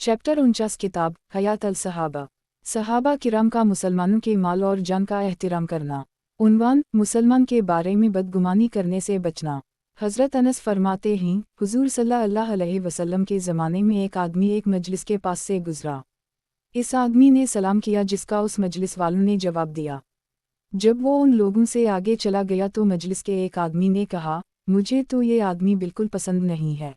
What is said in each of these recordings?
Chapter 49 किताब हयात अल-सहाबा। सहाबा किराम का मुसलमानों के माल और जान का एहतिराम करना। उन्वान, मुसलमान के बारे में बदगुमानी करने से बचना। हज़रत अनस फरमाते हैं, हुज़ूर सल्लल्लाहु अलैहि वसल्लम के ज़माने में एक आदमी एक मजलिस के पास से गुज़रा। इस आदमी ने सलाम किया जिसका उस मजलिस वालों ने जवाब दिया। जब वो उन लोगों से आगे चला गया तो मजलिस के एक आदमी ने कहा, मुझे तो ये आदमी बिल्कुल पसंद नहीं है।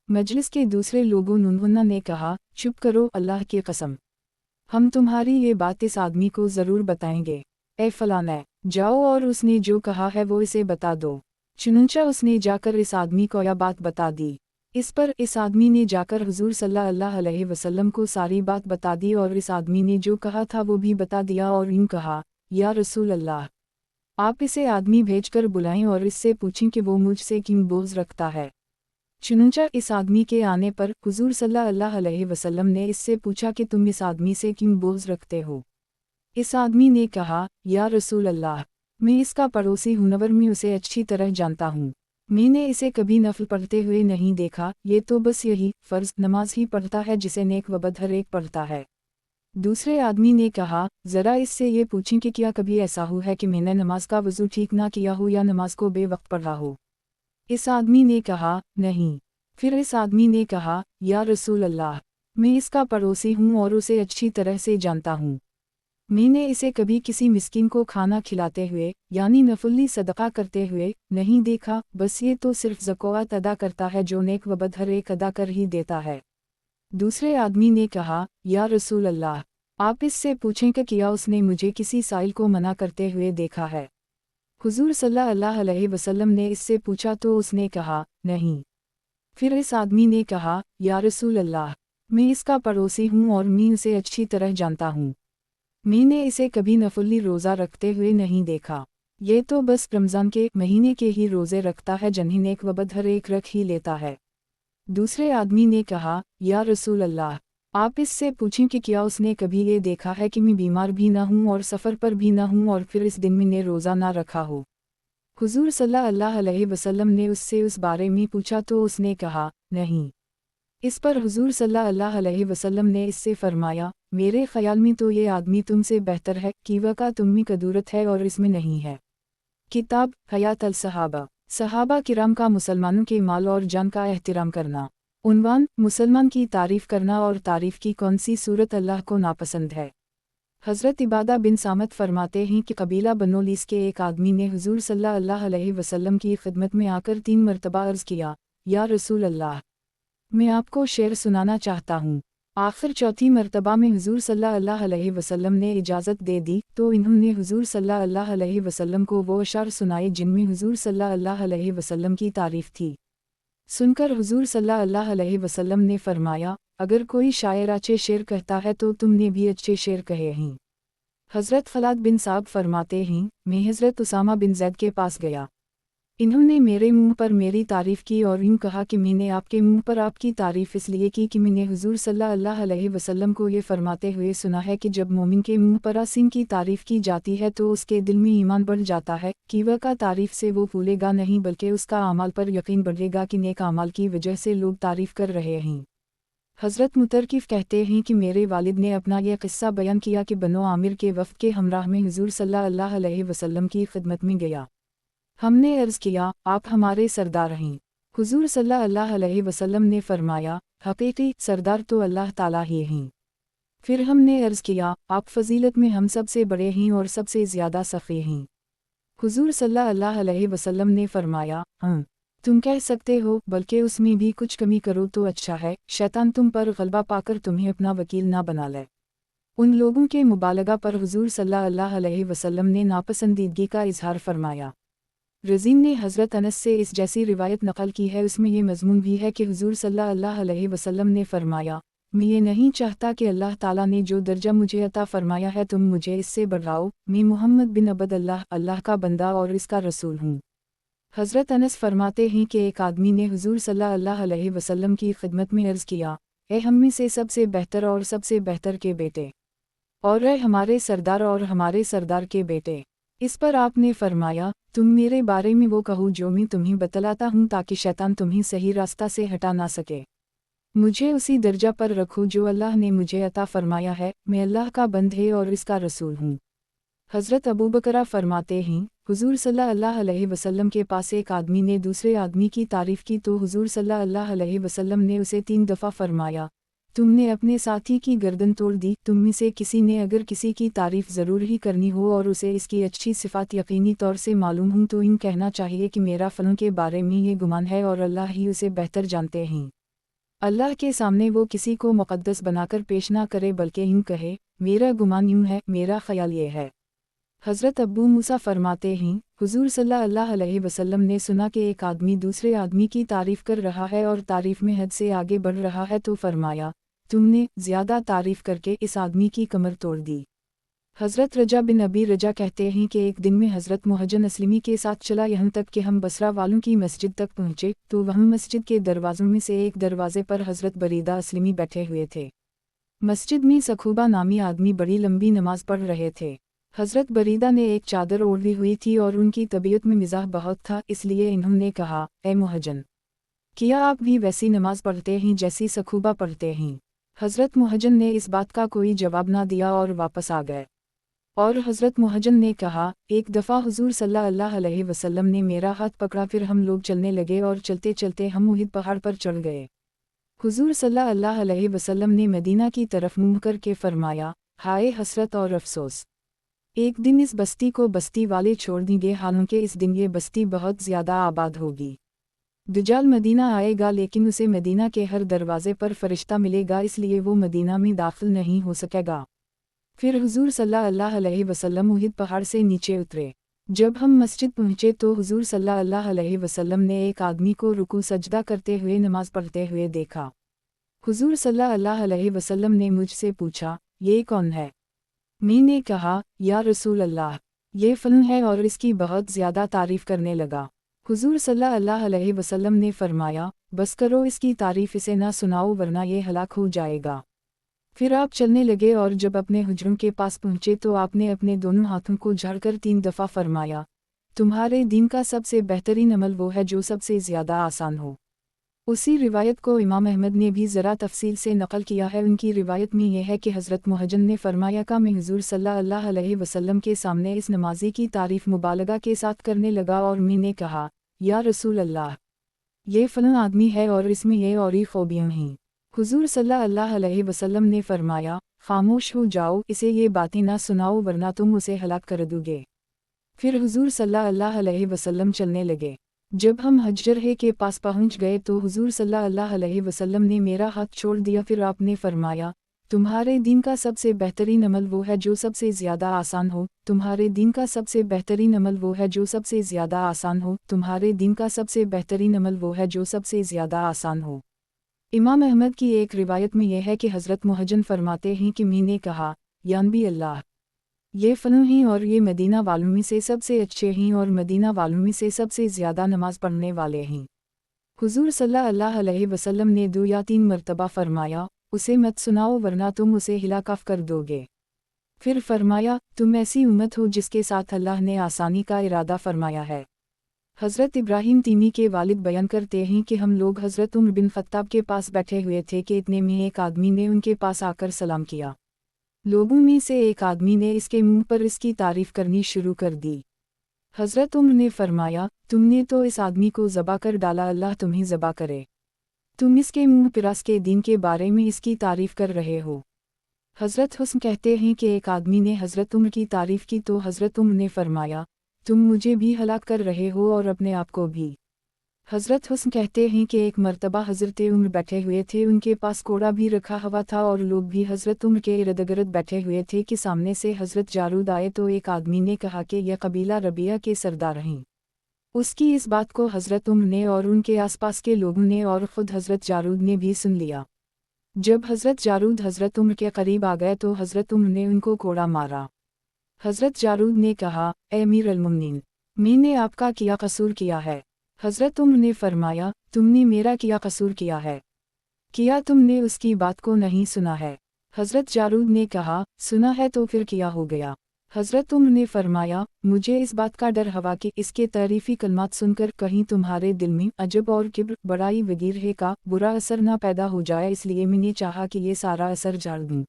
मजलिस के दूसरे लोगों ने कहा, चुप करो, अल्लाह की कसम, हम तुम्हारी ये बात इस आदमी को ज़रूर बताएंगे। ए फलाना, जाओ और उसने जो कहा है वो इसे बता दो। चुनंचा उसने जाकर इस आदमी को यह बात बता दी। इस पर इस आदमी ने जाकर हुज़ूर सल्लल्लाहु अलैहि वसल्लम को सारी बात बता दी और इस आदमी ने जो कहा था वो भी बता दिया और यूँ कहा, या रसूल अल्लाह, आप इसे आदमी भेजकर बुलाएं और इससे पूछें कि वो मुझसे क्यों बोझ रखता है। चुनंचा इस आदमी के आने पर हुज़ूर सल्लल्लाहु अलैहि वसल्लम ने इससे पूछा कि तुम इस आदमी से क्यों बोझ रखते हो। इस आदमी ने कहा, या रसूल अल्लाह, मैं इसका पड़ोसी हूँ और मैं उसे अच्छी तरह जानता हूँ। मैंने इसे कभी नफल पढ़ते हुए नहीं देखा, ये तो बस यही फ़र्ज़ नमाज ही पढ़ता है जिसे नेक व बद हर एक पढ़ता है। दूसरे आदमी ने कहा, ज़रा इससे ये पूछें कि क्या कभी ऐसा हुआ है कि मैंने नमाज का वज़ू ठीक ना किया हो या नमाज को बेवक्त पढ़ा हो। इस आदमी ने कहा, नहीं। फिर इस आदमी ने कहा, या रसूल अल्लाह, मैं इसका पड़ोसी हूँ और उसे अच्छी तरह से जानता हूँ। मैंने इसे कभी किसी मिस्किन को खाना खिलाते हुए यानी नफली सदका करते हुए नहीं देखा, बस ये तो सिर्फ ज़कात अदा करता है जो नेक व बद हर एक अदा कर ही देता है। दूसरे आदमी ने कहा, या रसूल अल्लाह, आप इससे पूछें कि क्या उसने मुझे किसी साइल को मना करते हुए देखा है। हुज़ूर सल्लल्लाहु अलैहि वसल्लम ने इससे पूछा तो उसने कहा, नहीं। फिर इस आदमी ने कहा, या रसूल अल्लाह, मैं इसका पड़ोसी हूँ और मैं उसे अच्छी तरह जानता हूँ। मैंने इसे कभी नफली रोज़ा रखते हुए नहीं देखा, ये तो बस रमज़ान के महीने के ही रोज़े रखता है जिन्हें नेक व बद हर एक रख ही लेता है। दूसरे आदमी ने कहा, या रसूल अल्लाह, आप इससे पूछें कि क्या उसने कभी ये देखा है कि मैं बीमार भी ना हूँ और सफ़र पर भी ना हूँ और फिर इस दिन मैंने रोज़ा ना रखा हो। हुज़ूर सल्लल्लाहु अलैहि वसल्लम ने उससे उस बारे में पूछा तो उसने कहा, नहीं। इस पर हुज़ूर सल्लल्लाहु अलैहि वसल्लम ने इससे फरमाया, मेरे ख़याल में तो ये आदमी तुमसे बेहतर है कि वका तुम में कदूरत है और इसमें नहीं है। किताब हयात अल-सहाबा। सहाबा किराम का मुसलमानों के माल और जान का एहतिराम करना। उन्वान, मुसलमान की तारीफ़ करना और तारीफ़ की कौन सी सूरत अल्लाह को नापसंद है। हज़रत इबादा बिन सामत फरमाते हैं कि कबीला बनो लीस के एक आदमी ने हुज़ूर सल्लल्लाहु अलैहि वसल्लम की खिदमत में आकर 3 मरतबा अर्ज़ किया, या रसूल अल्लाह, मैं आपको शेर सुनाना चाहता हूँ। आखिर चौथी मरतबा में हुज़ूर सल्लल्लाहु अलैहि वसल्लम ने इजाज़त दे दी तो इन्होंने हुज़ूर सल्लल्लाहु अलैहि वसल्लम को वो अशार सुनाए जिनमें हुज़ूर सल्लल्लाहु अलैहि वसल्लम की तारीफ़ थी। सुनकर हुज़ूर सल्लल्लाहु अलैहि वसल्लम ने फरमाया, अगर कोई शायर अच्छे शेर कहता है तो तुमने भी अच्छे शेर कहे हैं। हज़रत खलाद बिन साब फरमाते हैं, मैं हज़रत उसामा बिन ज़ैद के पास गया। इन्होंने मेरे मुंह पर मेरी तारीफ़ की और यूँ कहा कि मैंने आपके मुंह पर आपकी तारीफ़ इसलिए की कि मैंने हुज़ूर सल्लल्लाहु अलैहि वसल्लम को ये फरमाते हुए सुना है कि जब मोमिन के मुंह पर असीम की तारीफ़ की जाती है तो उसके दिल में ईमान बढ़ जाता है कि वह का तारीफ़ से वो फूलेगा नहीं बल्कि उसका आमाल पर यकीन बढ़ेगा कि नेक आमाल की वजह से लोग तारीफ़ कर रहे हैं। हज़रत मुतरकिफ़ कहते हैं कि मेरे वालिद ने अपना यह किस्सा बयान किया कि बनो आमिर के वफ़द के हमराह में हुज़ूर सल्लल्लाहु अलैहि वसल्लम की खिदमत में गया। हमने अर्ज़ किया, आप हमारे सरदार हैं। हुज़ूर सल्लल्लाहु अलैहि वसल्लम ने फरमाया, हक़ीक़ी सरदार तो अल्लाह ताला ही हैं। फिर हमने अर्ज़ किया, आप फ़ज़ीलत में हम सबसे बड़े हैं और सबसे ज़्यादा सख़ी हैं। हुज़ूर सल्लल्लाहु अलैहि वसल्लम ने फरमाया, हाँ, तुम कह सकते हो, बल्कि उसमें भी कुछ कमी करो तो अच्छा है, शैतान तुम पर ग़लबा पाकर तुम्हें अपना वकील ना बना ले। उन लोगों के मुबालगा पर हुज़ूर सल्लल्लाहु अलैहि वसल्लम ने नापसंदीदगी का इज़हार फरमाया। रज़ीम ने हज़रत अनस से इस जैसी रिवायत नक़ल की है, उसमें ये मज़मून भी है कि हुज़ूर सल्लल्लाहु अलैहि वसल्लम ने फरमाया, मैं ये नहीं चाहता कि अल्लाह ताला ने जो दर्जा मुझे अता फ़रमाया है तुम मुझे इससे बढ़ाओ, मैं मुहम्मद बिन अब्दुल्लाह अल्लाह का बंदा और इसका रसूल हूँ। हज़रत अनस फरमाते हैं कि एक आदमी ने हुज़ूर सल्लल्लाहु अलैहि वसल्लम की खिदमत में अर्ज़ किया, ए हम में से सबसे बेहतर और सबसे बेहतर के बेटे, और ए हमारे सरदार और हमारे सरदार के बेटे। इस पर आपने फरमाया, तुम मेरे बारे में वो कहो जो मैं तुम्हें बतलाता हूँ ताकि शैतान तुम्हें सही रास्ता से हटा ना सके। मुझे उसी दर्जा पर रखो जो अल्लाह ने मुझे अता फरमाया है, मैं अल्लाह का बंद है और इसका रसूल हूँ। हज़रत अबू बकरा फरमाते हैं, हुज़ूर सल्लल्लाहु अलैहि वसल्लम के पास एक आदमी ने दूसरे आदमी की तारीफ़ की तो हुज़ूर सल्लल्लाहु अलैहि वसल्लम ने उसे 3 दफ़ा फरमाया, तुमने अपने साथी की गर्दन तोड़ दी। तुम में से किसी ने अगर किसी की तारीफ़ ज़रूर ही करनी हो और उसे इसकी अच्छी सिफ़ात यकीनी तौर से मालूम हो तो इन कहना चाहिए कि मेरा फ़लन के बारे में ये गुमान है और अल्लाह ही उसे बेहतर जानते हैं। अल्लाह के सामने वो किसी को मुक़द्दस बनाकर पेश ना करे बल्कि यूँ कहे, मेरा गुमान यूँ है, मेरा ख़याल ये है। हज़रत अब्बू मूसा फरमाते हैं, हुज़ूर सल्लल्लाहु अलैहि वसल्लम ने सुना कि एक आदमी दूसरे आदमी की तारीफ़ कर रहा है और तारीफ़ में हद से आगे बढ़ रहा है तो फरमाया, तुमने ज़्यादा तारीफ़ करके इस आदमी की कमर तोड़ दी। हज़रत रजा बिन अबी रजा कहते हैं कि एक दिन में हज़रत मुहज्जन असलमी के साथ चला यहाँ तक कि हम बसरा वालों की मस्जिद तक पहुँचे तो वहाँ मस्जिद के दरवाज़ों में से एक दरवाज़े पर हज़रत बरीदा असलमी बैठे हुए थे। मस्जिद में सखूबा नामी आदमी बड़ी लंबी नमाज पढ़ रहे थे। हज़रत बरीदा ने एक चादर ओढ़ी हुई थी और उनकी तबीयत में मिजाह बहुत था, इसलिए इन्होंने कहा, ए मुहज्जन, क्या आप भी वैसी नमाज पढ़ते हैं जैसी सखूबा पढ़ते हैं? हज़रत मुहज्जन ने इस बात का कोई जवाब ना दिया और वापस आ गए। और हज़रत मुहज्जन ने कहा, एक दफ़ा हुज़ूर सल्लल्लाहु अलैहि वसल्लम ने मेरा हाथ पकड़ा, फिर हम लोग चलने लगे और चलते चलते हम उहिद पहाड़ पर चढ़ गए। हुज़ूर सल्लल्लाहु अलैहि वसल्लम ने मदीना की तरफ मुँह करके फरमाया, हाय हसरत और अफसोस, एक दिन इस बस्ती को बस्ती वाले छोड़ देंगे, हालांकि इस दिन ये बस्ती बहुत ज़्यादा आबाद होगी। दज्जाल मदीना आएगा लेकिन उसे मदीना के हर दरवाज़े पर फरिश्ता मिलेगा, इसलिए वो मदीना में दाखिल नहीं हो सकेगा। फिर हुज़ूर सल्लल्लाहु अलैहि वसल्लम उहिद पहाड़ से नीचे उतरे। जब हम मस्जिद पहुँचे तो हुज़ूर सल्लल्लाहु अलैहि वसल्लम ने एक आदमी को रुकू सजदा करते हुए नमाज पढ़ते हुए देखा। हुज़ूर सल्लल्लाहु अलैहि वसल्लम ने मुझसे पूछा, ये कौन है? मैंने कहा, या रसूल अल्लाह, ये फ़लन है और इसकी बहुत ज़्यादा तारीफ़ करने लगा। हुज़ूर सल्लल्लाहु अलैहि वसल्लम ने फरमाया, बस करो, इसकी तारीफ़ इसे ना सुनाओ वरना ये हलाक हो जाएगा। फिर आप चलने लगे और जब अपने हुजरों के पास पहुँचे तो आपने अपने दोनों हाथों को झाड़कर 3 दफ़ा फरमाया, तुम्हारे दीन का सबसे बेहतरीन अमल वो है जो सबसे ज़्यादा आसान हो। उसी रिवायत को इमाम अहमद ने भी ज़रा तफसील से नक़ल किया है। उनकी रिवायत में यह है कि हज़रत मुहज्जन ने फरमाया कि मैं हुज़ूर सल्लल्लाहु अलैहि वसल्लम के सामने इस नमाजी की तारीफ़ मुबालगा के साथ करने लगा और मैंने कहा, या रसूल अल्लाह, ये फ़लन आदमी है और इसमें ये और ही ख़ूबियाँ हैं। हुज़ूर सल्लल्लाहु अलैहि वसल्लम ने फरमाया, खामोश हो जाओ, इसे ये बातें ना सुनाओ वरना तुम उसे हलाक कर दोगे। फिर हुज़ूर सल्लल्लाहु अलैहि वसल्लम चलने लगे। जब हम हजरहे के पास पहुँच गए तो हुज़ूर सल्लल्लाहु अलैहि वसल्लम ने मेरा हाथ छोड़ दिया। फिर आपने फरमाया, तुम्हारे दीन का सबसे बेहतरीन अमल वो है जो सबसे ज़्यादा आसान हो। तुम्हारे दीन का सबसे बेहतरीन अमल वो है जो सबसे ज़्यादा आसान हो। तुम्हारे दीन का सबसे बेहतरीन अमल वो है जो सबसे ज़्यादा आसान हो। इमाम अहमद की एक रिवायत में यह है कि हज़रत मुहज्जन फरमाते हैं कि मैंने कहा, या नबी अल्लाह, ये फ़लन हैं और ये मदीना वालों में से सबसे अच्छे हैं और मदीना वालों में से सबसे ज़्यादा नमाज पढ़ने वाले हैं। हुज़ूर सल्लल्लाहु अलैहि वसल्लम ने 2 या 3 मरतबा फरमाया, उसे मत सुनाओ वरना तुम उसे हिलाकफ कर दोगे। फिर फरमाया, तुम ऐसी उम्मत हो जिसके साथ अल्लाह ने आसानी का इरादा फरमाया है। हज़रत इब्राहीम तीमी के वालिद बयान करते हैं कि हम लोग हज़रत उमर बिन ख़त्ताब के पास बैठे हुए थे कि इतने में एक आदमी ने उनके पास आकर सलाम किया। लोगों में से एक आदमी ने इसके मुंह पर इसकी तारीफ़ करनी शुरू कर दी। हज़रत उमर ने फरमाया, तुमने तो इस आदमी को ज़बा कर डाला, अल्लाह तुम्हें ज़बा करे। तुम इसके मुंह पर इसके दीन के बारे में इसकी तारीफ़ कर रहे हो। हज़रत हुस्न कहते हैं कि एक आदमी ने हज़रत उमर की तारीफ़ की तो हज़रत उमर ने फरमाया, तुम मुझे भी हलाक कर रहे हो और अपने आप को भी। हज़रत हुस्न कहते हैं कि एक मर्तबा हज़रत उमर बैठे हुए थे, उनके पास कोड़ा भी रखा हुआ था और लोग भी हज़रत उमर के इर्द गिर्द बैठे हुए थे कि सामने से हज़रत जारूद आए तो एक आदमी ने कहा कि यह कबीला रबिया के सरदार हैं। उसकी इस बात को हज़रत उमर ने और उनके आसपास के लोगों ने और ख़ुद हज़रत जारूद ने भी सुन लिया। जब हज़रत जारूद हज़रत उमर के करीब आ गए तो हज़रत उमर ने उनको कोड़ा मारा। हज़रत जारूद ने कहा, ए अमीर अल-मुमिनीन, मैंने आपका क्या कसूर किया है? हज़रत उमर ने फरमाया, तुमने मेरा क्या कसूर किया है? क्या तुमने उसकी बात को नहीं सुना है? हज़रत जारूद ने कहा, सुना है तो फिर क्या हो गया? हज़रत उम्र ने फरमाया, मुझे इस बात का डर हवा कि इसके तारीफ़ी कलमात सुनकर कहीं तुम्हारे दिल में अजब और किब्र, बड़ाई वगैरह का बुरा असर ना पैदा हो जाए, इसलिए मैंने चाहा कि ये सारा असर झाड़ दूँ।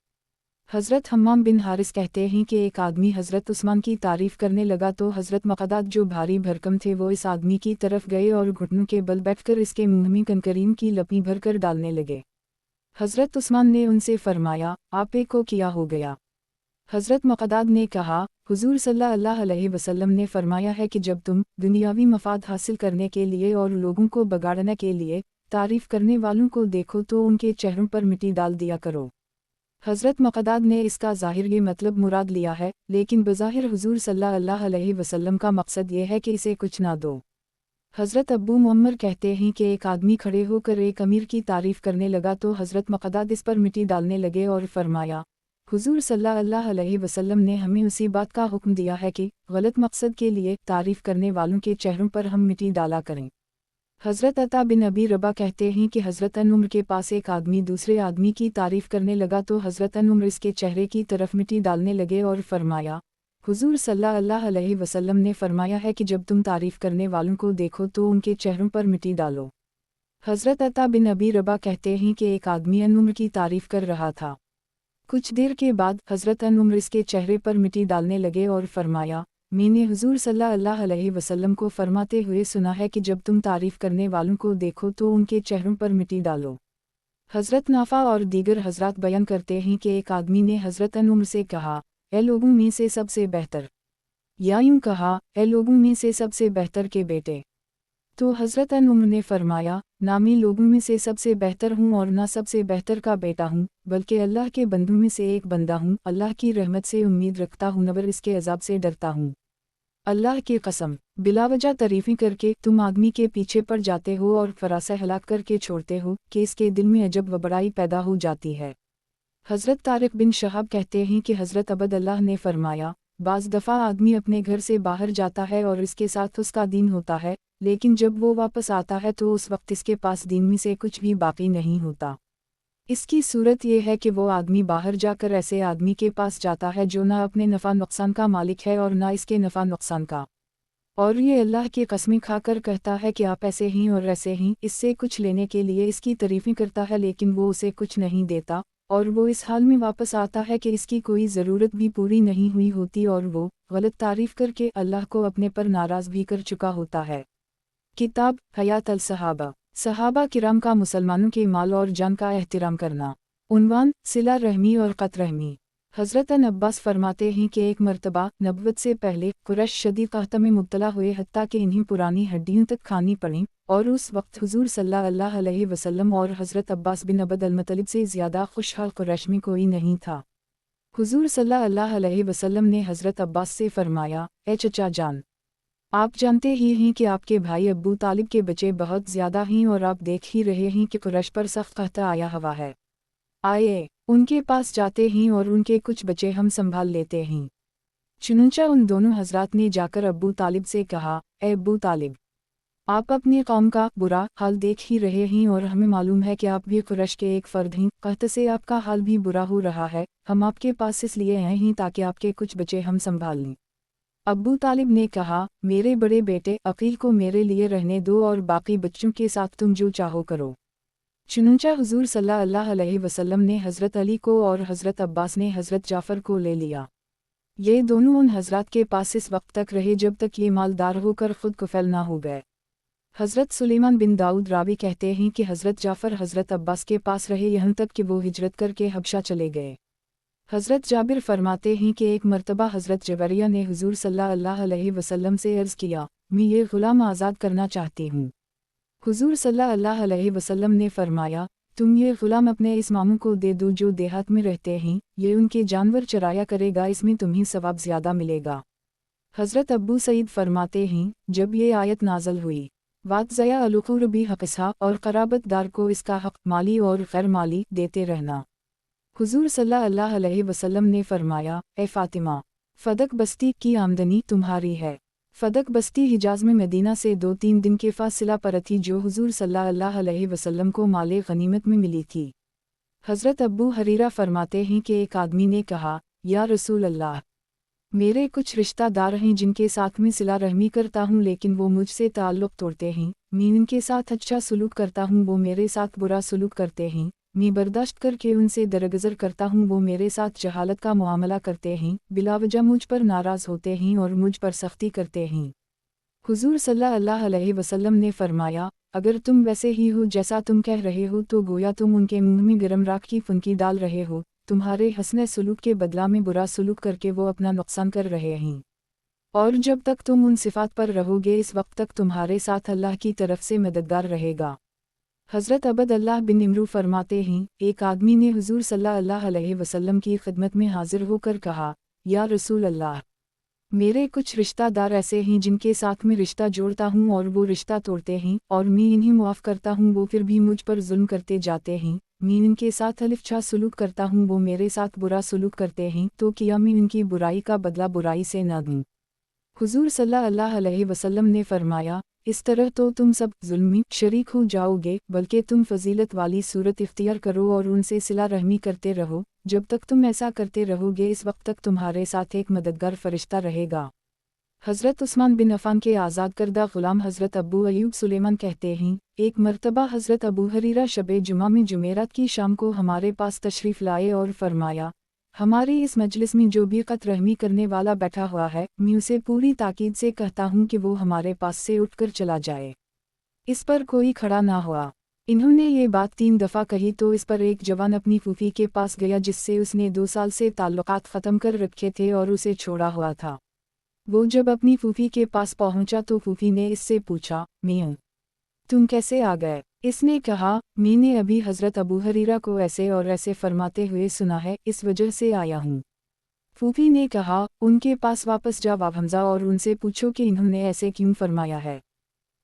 हज़रत हम्माम बिन हारिस कहते हैं कि एक आदमी हज़रत उस्मान की तारीफ़ करने लगा तो हज़रत मक़दाद जो भारी भरकम थे वो इस आदमी की तरफ गए और घुटनों के बल बैठकर इसके मुँह में कनकरीन की लपी भरकर डालने लगे। हज़रत उस्मान ने उनसे फरमाया, आपे को क्या हो गया? हज़रत मक़दाद ने कहा, हुज़ूर सल्लल्लाहु अलैहि वसल्लम ने फरमाया है कि जब तुम दुनियावी मफाद हासिल करने के लिए और लोगों को बगाड़ने के लिए तारीफ़ करने वालों को देखो तो उनके चेहरों पर मिट्टी डाल दिया करो। हज़रत मक़दाद ने इसका ज़ाहिर ये मतलब मुराद लिया है, लेकिन बज़ाहिर हुज़ूर सल्लल्लाहु अलैहि वसल्लम का मकसद ये है कि इसे कुछ ना दो। हज़रत अब्बू मुअम्मर कहते हैं कि एक आदमी खड़े होकर एक अमीर की तारीफ़ करने लगा तो हज़रत मक़दाद इस पर मिट्टी डालने लगे और फरमाया, हुज़ूर सल्लल्लाहु अलैहि वसल्लम ने हमें उसी बात का हुक्म दिया है कि गलत मकसद के लिए तारीफ़ करने वालों के चेहरों पर हम मिट्टी डाला करें। हज़रत अता बिन अबी रबा कहते हैं कि हज़रत उम्र के पास एक आदमी दूसरे आदमी की तारीफ़ करने लगा तो हज़रत उम्र इसके चेहरे की तरफ मिट्टी डालने लगे और फरमाया, हुज़ूर सल्लल्लाहु अलैहि वसल्लम ने फरमाया है कि जब तुम तारीफ़ करने वालों को देखो तो उनके चेहरों पर मिट्टी डालो। हज़रत अता बिन अबी रबा कहते हैं कि एक आदमी उम्र की तारीफ़ कर रहा था। कुछ देर के बाद हज़रत उम्र इसके चेहरे पर मिट्टी डालने लगे और फरमाया, मैंने हुज़ूर सल्लल्लाहु अलैहि वसल्लम को फरमाते हुए सुना है कि जब तुम तारीफ़ करने वालों को देखो तो उनके चेहरों पर मिट्टी डालो। हज़रत नाफ़ा और दीगर हज़रात बयान करते हैं कि एक आदमी ने हज़रत उम्र से कहा, ए लोगों में से सबसे बेहतर, या यूँ कहा, ए लोगों में से सबसे बेहतर के बेटे। तो हज़रत उम्र ने फरमाया, ना मैं लोगों में से सबसे बेहतर हूँ और ना सबसे बेहतर का बेटा हूँ, बल्कि अल्लाह के बंदों में से एक बंदा हूँ, अल्लाह की रहमत से उम्मीद रखता हूँ नबर इसके अज़ाब से डरता हूँ। अल्लाह की कसम, बिलावजह तारीफ़ें करके तुम आदमी के पीछे पड़ जाते हो और फरासा हलाक करके छोड़ते हो कि इसके दिल में अजब व बड़ाई पैदा हो जाती है। हज़रत तारिक बिन शहाब कहते हैं कि हज़रत अबद अल्लाह ने फरमाया, बाज़ दफ़ा आदमी अपने घर से बाहर जाता है और इसके साथ उसका दीन होता है, लेकिन जब वो वापस आता है तो उस वक्त इसके पास दीन में से कुछ भी बाकी नहीं होता। इसकी सूरत ये है कि वो आदमी बाहर जाकर ऐसे आदमी के पास जाता है जो ना अपने नफ़ा नुकसान का मालिक है और ना इसके नफ़ा नुकसान का, और ये अल्लाह की कसमें खाकर कहता है कि आप ऐसे ही और ऐसे ही, इससे कुछ लेने के लिए इसकी तारीफ़ें करता है लेकिन वो उसे कुछ नहीं देता, और वो इस हाल में वापस आता है कि इसकी कोई ज़रूरत भी पूरी नहीं हुई होती और वो गलत तारीफ़ करके अल्लाह को अपने पर नाराज़ भी कर चुका होता है। किताब हयात अल सहाबा, सहाबा किराम का मुसलमानों के माल और जान का एहतराम करना। उन्वान, सिला रहमी और क़त रहमी। हज़रत अब्बास फरमाते हैं कि एक मर्तबा नबवत से पहले कुरैश शदीद क़हत में मुब्तला हुए हत्ता कि इन्हें पुरानी हड्डियों तक खानी पड़ी, और उस वक्त हुज़ूर सल्लल्लाहु अलैहि वसल्लम और हज़रत अब्बास बिन अब्द अल-मुत्तलिब से ज़्यादा खुशहाल कुरैश में कोई नहीं था। हुज़ूर सल्लल्लाहु अलैहि वसल्लम ने हज़रत अब्बास से फरमाया, ए चचा जान, आप जानते ही हैं कि आपके भाई अब्बू तालिब के बच्चे बहुत ज़्यादा हैं और आप देख ही रहे हैं कि कुरैश पर सख्त क़हत आया हुआ है। आइए, उनके पास जाते हैं और उनके कुछ बच्चे हम संभाल लेते हैं। चुनंचा उन दोनों हज़रात ने जाकर अब्बू तालिब से कहा, ए अब्बू तालिब, आप अपनी कौम का बुरा हाल देख ही रहे हैं और हमें मालूम है कि आप भी कुरैश के एक फ़र्द हैं, क़हत से आपका हाल भी बुरा हो रहा है, हम आपके पास इसलिए आए हैं ताकि आपके कुछ बच्चे हम संभाल लें। अब्बू तालिब ने कहा, मेरे बड़े बेटे अकील को मेरे लिए रहने दो और बाकी बच्चों के साथ तुम जो चाहो करो। चुनंचा हुज़ूर सल्लल्लाहु अलैहि वसल्लम ने हज़रत अली को और हज़रत अब्बास ने हज़रत जाफ़र को ले लिया। ये दोनों उन हज़रात के पास इस वक्त तक रहे जब तक ये मालदार होकर खुद कफ़ल ना हो गए। हज़रत सुलेमान बिन दाऊद रावी कहते हैं कि हज़रत जाफ़र हज़रत अब्बास के पास रहे यहाँ तक कि वो हिजरत करके हबशा चले गए। हज़रत जाबिर फरमाते हैं कि एक मर्तबा हज़रत जबरिया ने हुज़ूर सल्लल्लाहु अलैहि वसल्लम से अर्ज़ किया, मैं ये ग़ुलाम आज़ाद करना चाहती हूँ। हुज़ूर सल्लल्लाहु अलैहि वसल्लम ने फरमाया, तुम ये ग़ुलाम अपने इस मामू को दे दो जो देहात में रहते हैं, ये उनके जानवर चराया करेगा, इसमें तुम्हें सवाब ज़्यादा मिलेगा। हज़रत अब्बू सईद फरमाते हैं, जब ये आयत नाज़ल हुई, वातज़या अलुक़ुरबी हक़िसा और क़राबतदार को इसका हक़ माली और गैर माली देते रहना। हुज़ूर सल्लल्लाहु अलैहि वसल्लम ने फरमाया, ए फ़ातिमा, फ़दक बस्ती की आमदनी तुम्हारी है। फ़दक बस्ती हिजाज़ में मदीना से 2-3 दिन के फासिला पर थी जो हुज़ूर सल्लल्लाहु अलैहि वसल्लम को माले गनीमत में मिली थी। हज़रत अब्बू हरीरा फरमाते हैं कि एक आदमी ने कहा, या रसूल अल्लाह, میرے کچھ رشتہ دار ہیں جن کے ساتھ میں صلہ رحمی کرتا ہوں لیکن وہ مجھ سے تعلق توڑتے ہیں، میں ان کے ساتھ اچھا سلوک کرتا ہوں وہ میرے ساتھ برا سلوک کرتے ہیں، میں برداشت کر کے ان سے درگزر کرتا ہوں وہ میرے ساتھ جہالت کا معاملہ کرتے ہیں، بلا وجہ مجھ پر ناراض ہوتے ہیں اور مجھ پر سختی کرتے ہیں۔ حضور صلی اللہ علیہ وسلم نے فرمایا، اگر تم ویسے ہی ہو جیسا تم کہہ رہے ہو تو گویا تم ان کے منہ میں گرم راکھ کی پھنکی ڈال رہے ہو، تمہارے حسن سلوک کے بدلہ میں برا سلوک کر کے وہ اپنا نقصان کر رہے ہیں، اور جب تک تم ان صفات پر رہو گے اس وقت تک تمہارے ساتھ اللہ کی طرف سے مددگار رہے گا۔ حضرت عبد اللہ بن عمرو فرماتے ہیں، ایک آدمی نے حضور صلی اللہ علیہ وسلم کی خدمت میں حاضر ہو کر کہا، یا رسول اللہ، میرے کچھ رشتہ دار ایسے ہیں جن کے ساتھ میں رشتہ جوڑتا ہوں اور وہ رشتہ توڑتے ہیں، اور میں انہیں معاف کرتا ہوں وہ پھر بھی مجھ پر ظلم کرتے جاتے ہیں، میں ان کے ساتھ اچھا سلوک کرتا ہوں وہ میرے ساتھ برا سلوک کرتے ہیں، تو کیا میں ان کی برائی کا بدلہ برائی سے نہ دوں؟ حضور صلی اللہ علیہ وسلم نے فرمایا، اس طرح تو تم سب ظلمی شریک ہو جاؤ گے، بلکہ تم فضیلت والی صورت اختیار کرو اور ان سے صلہ رحمی کرتے رہو، جب تک تم ایسا کرتے رہو گے اس وقت تک تمہارے ساتھ ایک مددگار فرشتہ رہے گا۔ حضرت عثمان بن عفان کے آزاد کردہ غلام حضرت ابو ایوب سلیمان کہتے ہیں، ایک مرتبہ حضرت ابو ہریرہ شب جمعہ میں جمعرات کی شام کو ہمارے پاس تشریف لائے اور فرمایا، ہماری اس مجلس میں جو بھی قط رحمی کرنے والا بیٹھا ہوا ہے میں اسے پوری تاکید سے کہتا ہوں کہ وہ ہمارے پاس سے اٹھ کر چلا جائے۔ اس پر کوئی کھڑا نہ ہوا۔ انہوں نے یہ بات 3 دفعہ کہی تو اس پر ایک جوان اپنی پھوپھی کے پاس گیا جس سے اس نے 2 سال سے تعلقات ختم کر رکھے تھے اور اسے چھوڑا ہوا تھا۔ وہ جب اپنی پھوپھی کے پاس پہنچا تو پھوپھی نے اس سے پوچھا، میاں تم کیسے آ گئے؟ اس نے کہا، میں نے ابھی حضرت ابو ہریرہ کو ایسے اور ایسے فرماتے ہوئے سنا ہے، اس وجہ سے آیا ہوں۔ پھوپھی نے کہا، ان کے پاس واپس جا حمزہ اور ان سے پوچھو کہ انہوں نے ایسے کیوں فرمایا ہے۔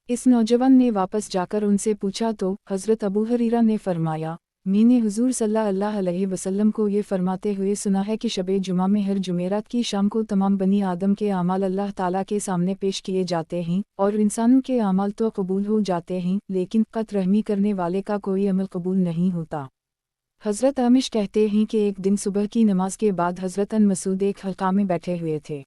اس نوجوان نے واپس جا کر ان سے پوچھا تو حضرت ابو ہریرہ نے فرمایا، میں نے حضور صلی اللہ علیہ وسلم کو یہ فرماتے ہوئے سنا ہے کہ شب جمعہ میں ہر جمعرات کی شام کو تمام بنی آدم کے اعمال اللہ تعالیٰ کے سامنے پیش کیے جاتے ہیں، اور انسانوں کے اعمال تو قبول ہو جاتے ہیں لیکن قط رحمی کرنے والے کا کوئی عمل قبول نہیں ہوتا۔ حضرت عامش کہتے ہیں کہ ایک دن صبح کی نماز کے بعد حضرت مسعود ایک حلقہ میں بیٹھے ہوئے تھے۔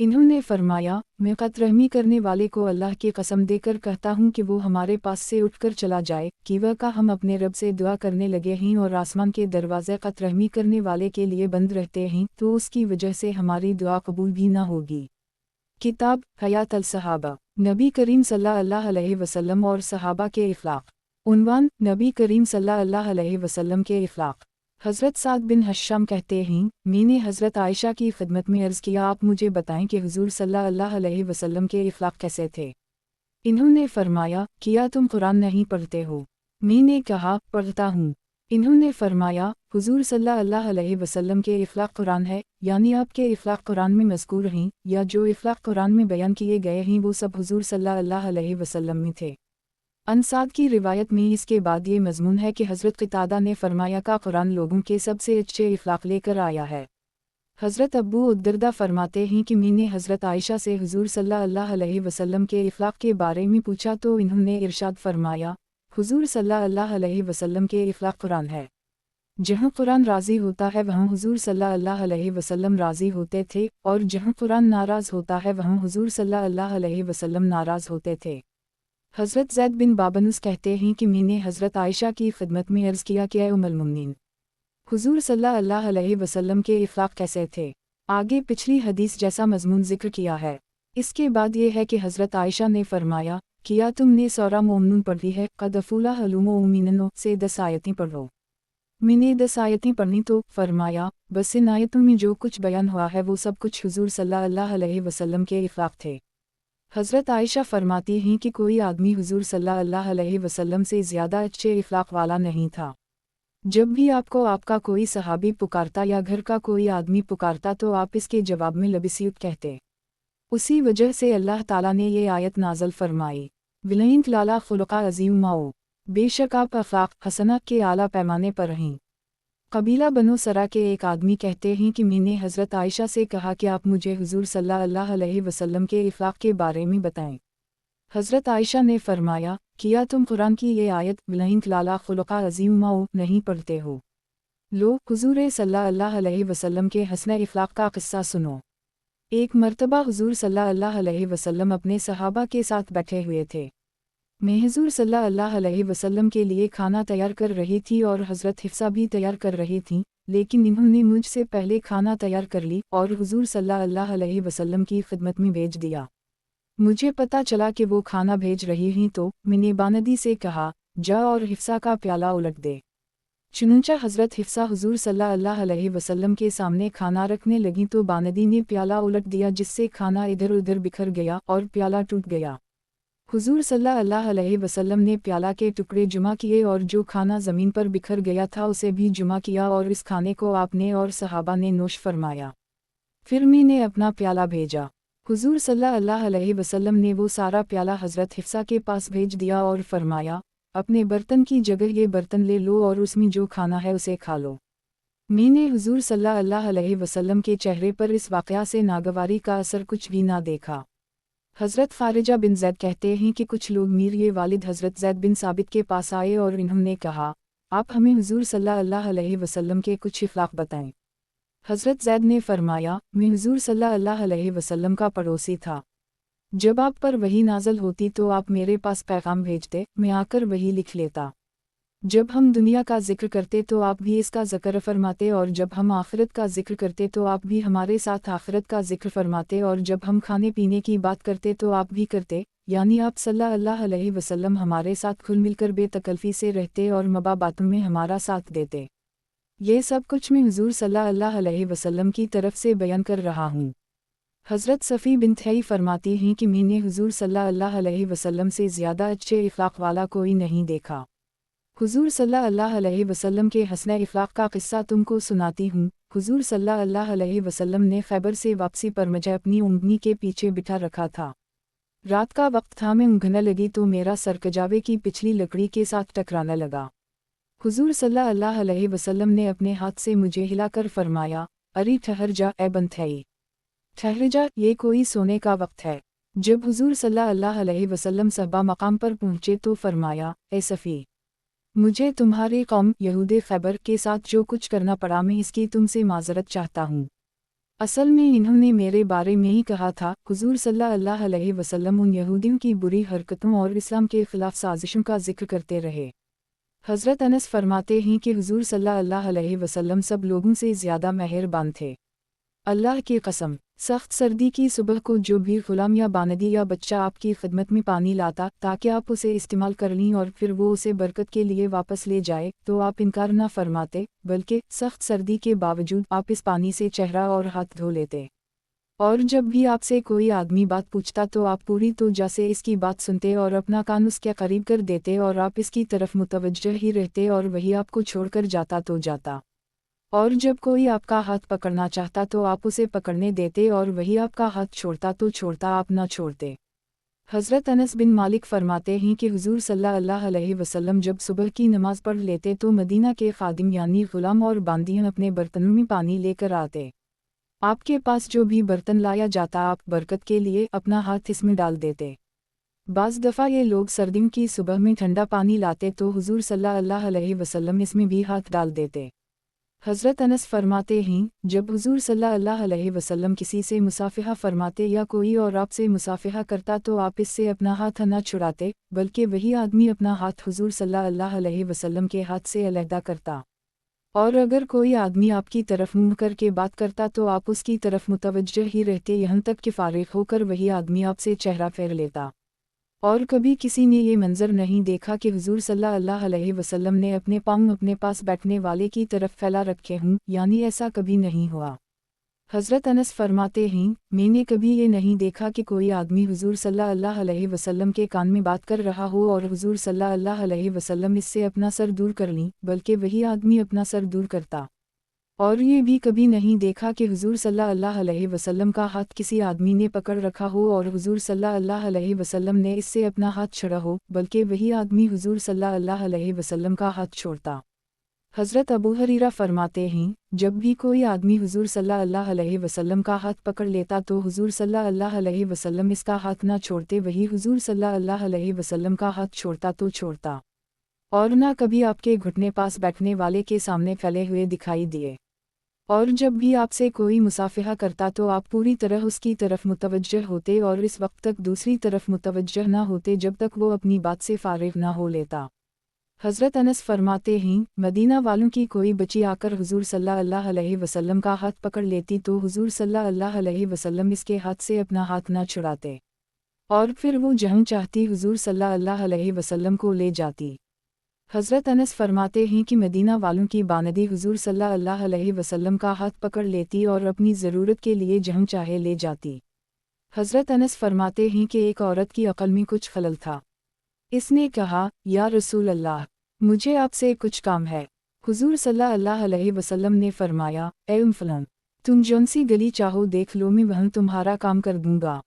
انہوں نے فرمایا، میں قط رحمی کرنے والے کو اللہ کی قسم دے کر کہتا ہوں کہ وہ ہمارے پاس سے اٹھ کر چلا جائے، کہ وہ کا ہم اپنے رب سے دعا کرنے لگے ہیں اور آسمان کے دروازے قط رحمی کرنے والے کے لیے بند رہتے ہیں تو اس کی وجہ سے ہماری دعا قبول بھی نہ ہوگی۔ کتاب حیات الصحابہ، نبی کریم صلی اللہ علیہ وسلم اور صحابہ کے اخلاق۔ عنوان، نبی کریم صلی اللہ علیہ وسلم کے اخلاق۔ حضرت سعد بن ہشام کہتے ہیں، میں نے حضرت عائشہ کی خدمت میں عرض کیا، آپ مجھے بتائیں کہ حضور صلی اللہ علیہ وسلم کے اخلاق کیسے تھے؟ انہوں نے فرمایا، کیا تم قرآن نہیں پڑھتے ہو؟ میں نے کہا، پڑھتا ہوں۔ انہوں نے فرمایا، حضور صلی اللہ علیہ وسلم کے اخلاق قرآن ہے، یعنی آپ کے اخلاق قرآن میں مذکور ہیں، یا جو اخلاق قرآن میں بیان کیے گئے ہیں وہ سب حضور صلی اللہ علیہ وسلم میں تھے۔ ان سعد کی روایت میں اس کے بعد یہ مضمون ہے کہ حضرت قتادہ نے فرمایا کہ قرآن لوگوں کے سب سے اچھے اخلاق لے کر آیا ہے۔ حضرت ابو الدرداء فرماتے ہیں کہ میں نے حضرت عائشہ سے حضور صلی اللہ علیہ وسلم کے اخلاق کے بارے میں پوچھا تو انہوں نے ارشاد فرمایا، حضور صلی اللہ علیہ وسلم کے اخلاق قرآن ہے۔ جہاں قرآن راضی ہوتا ہے وہاں حضور صلی اللہ علیہ وسلم راضی ہوتے تھے، اور جہاں قرآن ناراض ہوتا ہے وہاں حضور صلی اللہ علیہ وسلم ناراض ہوتے تھے۔ حضرت زید بن بابنس کہتے ہیں کہ میں نے حضرت عائشہ کی خدمت میں عرض کیا کہ اے ام المؤمنین، حضور صلی اللہ علیہ وسلم کے اخلاق کیسے تھے؟ آگے پچھلی حدیث جیسا مضمون ذکر کیا ہے۔ اس کے بعد یہ ہے کہ حضرت عائشہ نے فرمایا، کیا تم نے سورہ مومنون پڑھی ہے؟ قد افلح المؤمنون سے 10 آیتیں پڑھو۔ میں نے 10 آیتیں پڑھی تو فرمایا، بس ان آیتوں میں جو کچھ بیان ہوا ہے وہ سب کچھ حضور صلی اللہ علیہ وسلم کے اخلاق تھے۔ حضرت عائشہ فرماتی ہیں کہ کوئی آدمی حضور صلی اللہ علیہ وسلم سے زیادہ اچھے اخلاق والا نہیں تھا۔ جب بھی آپ کو آپ کا کوئی صحابی پکارتا یا گھر کا کوئی آدمی پکارتا تو آپ اس کے جواب میں لبیسیت کہتے۔ اسی وجہ سے اللہ تعالیٰ نے یہ آیت نازل فرمائی، وَلَئِن لَّعَلَىٰ خُلُقٍ عَظِيمٍ، بے شک آپ اخلاق حسنہ کے اعلیٰ پیمانے پر ہیں۔ قبیلہ بنو سرا کے ایک آدمی کہتے ہیں کہ میں نے حضرت عائشہ سے کہا کہ آپ مجھے حضور صلی اللہ علیہ وسلم کے اخلاق کے بارے میں بتائیں۔ حضرت عائشہ نے فرمایا، کیا تم قرآن کی یہ آیت وَلَئِن لَّعَلَىٰ خُلُقٍ عَظِيمٍ نہیں پڑھتے ہو؟ لو حضور صلی اللہ علیہ وسلم کے حسن اخلاق کا قصہ سنو۔ ایک مرتبہ حضور صلی اللہ علیہ وسلم اپنے صحابہ کے ساتھ بیٹھے ہوئے تھے۔ میں حضور صلی اللہ علیہ وسلم کے لیے کھانا تیار کر رہی تھی اور حضرت حفصہ بھی تیار کر رہی تھیں، لیکن انہوں نے مجھ سے پہلے کھانا تیار کر لی اور حضور صلی اللہ علیہ وسلم کی خدمت میں بھیج دیا۔ مجھے پتہ چلا کہ وہ کھانا بھیج رہی ہیں تو میں نے باندی سے کہا، جا اور حفصہ کا پیالہ الٹ دے۔ چنانچہ حضرت حفصہ حضور صلی اللہ علیہ وسلم کے سامنے کھانا رکھنے لگیں تو باندی نے پیالہ الٹ دیا، جس سے کھانا ادھر ادھر بکھر گیا اور پیالہ ٹوٹ گیا۔ حضور صلی اللہ علیہ وسلم نے پیالہ کے ٹکڑے جمع کیے اور جو کھانا زمین پر بکھر گیا تھا اسے بھی جمع کیا اور اس کھانے کو آپ نے اور صحابہ نے نوش فرمایا۔ پھر میں نے اپنا پیالہ بھیجا۔ حضور صلی اللہ علیہ وسلم نے وہ سارا پیالہ حضرت حفصہ کے پاس بھیج دیا اور فرمایا، اپنے برتن کی جگہ یہ برتن لے لو اور اس میں جو کھانا ہے اسے کھا لو۔ میں نے حضور صلی اللہ علیہ وسلم کے چہرے پر اس واقعہ سے ناگواری کا اثر کچھ بھی نہ دیکھا۔ حضرت خارجہ بن زید کہتے ہیں کہ کچھ لوگ میرے والد حضرت زید بن ثابت کے پاس آئے اور انہوں نے کہا، آپ ہمیں حضور صلی اللہ علیہ وسلم کے کچھ اخلاق بتائیں۔ حضرت زید نے فرمایا، میں حضور صلی اللہ علیہ وسلم کا پڑوسی تھا۔ جب آپ پر وحی نازل ہوتی تو آپ میرے پاس پیغام بھیجتے، میں آ کر وحی لکھ لیتا۔ جب ہم دنیا کا ذکر کرتے تو آپ بھی اس کا ذکر فرماتے اور جب ہم آخرت کا ذکر کرتے تو آپ بھی ہمارے ساتھ آخرت کا ذکر فرماتے اور جب ہم کھانے پینے کی بات کرتے تو آپ بھی کرتے، یعنی آپ صلی اللہ علیہ وسلم ہمارے ساتھ کھل مل کر بے تکلفی سے رہتے اور مباح باتوں میں ہمارا ساتھ دیتے۔ یہ سب کچھ میں حضور صلی اللہ علیہ وسلم کی طرف سے بیان کر رہا ہوں۔ حضرت صفی بنت حیی فرماتی ہیں کہ میں نے حضور صلی اللہ علیہ وسلم سے زیادہ اچھے اخلاق والا کوئی نہیں دیکھا۔ حضور صلی اللہ علیہ وسلم کے حسن اخلاق کا قصہ تم کو سناتی ہوں۔ حضور صلی اللہ علیہ وسلم نے خیبر سے واپسی پر مجھے اپنی اونگنی کے پیچھے بٹھا رکھا تھا۔ رات کا وقت تھا، میں اونگھنے لگی تو میرا سر کجاوے کی پچھلی لکڑی کے ساتھ ٹکرانے لگا۔ حضور صلی اللہ علیہ وسلم نے اپنے ہاتھ سے مجھے ہلا کر فرمایا، اری ٹھہر جا اے بنت حیی، ٹھہر جا، یہ کوئی سونے کا وقت ہے۔ جب حضور صلی اللہ علیہ وسلم صحبہ مقام پر پہنچے تو فرمایا، اے صفی، مجھے تمہاری قوم یہود خیبر کے ساتھ جو کچھ کرنا پڑا میں اس کی تم سے معذرت چاہتا ہوں۔ اصل میں انہوں نے میرے بارے میں ہی کہا تھا۔ حضور صلی اللہ علیہ وسلم ان یہودیوں کی بری حرکتوں اور اسلام کے خلاف سازشوں کا ذکر کرتے رہے۔ حضرت انس فرماتے ہیں کہ حضور صلی اللہ علیہ وسلم سب لوگوں سے زیادہ مہربان تھے۔ اللہ کی قسم، سخت سردی کی صبح کو جو بھی غلام یا باندی یا بچہ آپ کی خدمت میں پانی لاتا تاکہ آپ اسے استعمال کر لیں اور پھر وہ اسے برکت کے لیے واپس لے جائے تو آپ انکار نہ فرماتے، بلکہ سخت سردی کے باوجود آپ اس پانی سے چہرہ اور ہاتھ دھو لیتے۔ اور جب بھی آپ سے کوئی آدمی بات پوچھتا تو آپ پوری توجہ سے اس کی بات سنتے اور اپنا کان اس کے قریب کر دیتے اور آپ اس کی طرف متوجہ ہی رہتے اور وہی آپ کو چھوڑ کر جاتا تو جاتا۔ اور جب کوئی آپ کا ہاتھ پکڑنا چاہتا تو آپ اسے پکڑنے دیتے اور وہی آپ کا ہاتھ چھوڑتا تو چھوڑتا، آپ نہ چھوڑتے۔ حضرت انس بن مالک فرماتے ہیں کہ حضور صلی اللہ علیہ وسلم جب صبح کی نماز پڑھ لیتے تو مدینہ کے خادم یعنی غلام اور باندیاں اپنے برتنوں میں پانی لے کر آتے۔ آپ کے پاس جو بھی برتن لایا جاتا آپ برکت کے لیے اپنا ہاتھ اس میں ڈال دیتے۔ بعض دفعہ یہ لوگ سردیوں کی صبح میں ٹھنڈا پانی لاتے تو حضور صلی اللہ علیہ وسلم اس میں بھی ہاتھ ڈال دیتے۔ حضرت انس فرماتے ہیں، جب حضور صلی اللہ علیہ وسلم کسی سے مصافحہ فرماتے یا کوئی اور آپ سے مصافحہ کرتا تو آپ اس سے اپنا ہاتھ نہ چھڑاتے، بلکہ وہی آدمی اپنا ہاتھ حضور صلی اللہ علیہ وسلم کے ہاتھ سے علیحدہ کرتا۔ اور اگر کوئی آدمی آپ کی طرف منہ کر کے بات کرتا تو آپ اس کی طرف متوجہ ہی رہتے یہاں تک کہ فارغ ہو کر وہی آدمی آپ سے چہرہ پھیر لیتا۔ اور کبھی کسی نے یہ منظر نہیں دیکھا کہ حضور صلی اللہ علیہ وسلم نے اپنے پاؤں اپنے پاس بیٹھنے والے کی طرف پھیلا رکھے ہوں، یعنی ایسا کبھی نہیں ہوا۔ حضرت انس فرماتے ہیں، میں نے کبھی یہ نہیں دیکھا کہ کوئی آدمی حضور صلی اللہ علیہ وسلم کے کان میں بات کر رہا ہو اور حضور صلی اللہ علیہ وسلم اس سے اپنا سر دور کر لیں، بلکہ وہی آدمی اپنا سر دور کرتا۔ اور یہ بھی کبھی نہیں دیکھا کہ حضور صلی اللہ علیہ وسلم کا ہاتھ کسی آدمی نے پکڑ رکھا ہو اور حضور صلی اللہ علیہ وسلم نے اس سے اپنا ہاتھ چھڑا ہو، بلکہ وہی آدمی حضور صلی اللہ علیہ وسلم کا ہاتھ چھوڑتا۔ حضرت ابو ہریرہ فرماتے ہیں، جب بھی کوئی آدمی حضور صلی اللہ علیہ وسلم کا ہاتھ پکڑ لیتا تو حضور صلی اللہ علیہ وسلم اس کا ہاتھ نہ چھوڑتے، وہی حضور صلی اللہ علیہ وسلم کا ہاتھ چھوڑتا تو چھوڑتا، اور نہ کبھی آپ کے گھٹنے پاس بیٹھنے والے کے سامنے پھیلے ہوئے دکھائی دیے۔ اور جب بھی آپ سے کوئی مصافحہ کرتا تو آپ پوری طرح اس کی طرف متوجہ ہوتے اور اس وقت تک دوسری طرف متوجہ نہ ہوتے جب تک وہ اپنی بات سے فارغ نہ ہو لیتا۔ حضرت انس فرماتے ہیں، مدینہ والوں کی کوئی بچی آ کر حضور صلی اللہ علیہ وسلم کا ہاتھ پکڑ لیتی تو حضور صلی اللہ علیہ وسلم اس کے ہاتھ سے اپنا ہاتھ نہ چھڑاتے، اور پھر وہ جہاں چاہتی حضور صلی اللہ علیہ وسلم کو لے جاتی۔ حضرت انس فرماتے ہیں کہ مدینہ والوں کی باندی حضور صلی اللہ علیہ وسلم کا ہاتھ پکڑ لیتی اور اپنی ضرورت کے لیے جہاں چاہے لے جاتی۔ حضرت انس فرماتے ہیں کہ ایک عورت کی عقل میں کچھ خلل تھا۔ اس نے کہا، یا رسول اللہ، مجھے آپ سے کچھ کام ہے۔ حضور صلی اللہ علیہ وسلم نے فرمایا، اے فلان، تم جون سی گلی چاہو دیکھ لو، میں وہاں تمہارا کام کر دوں گا۔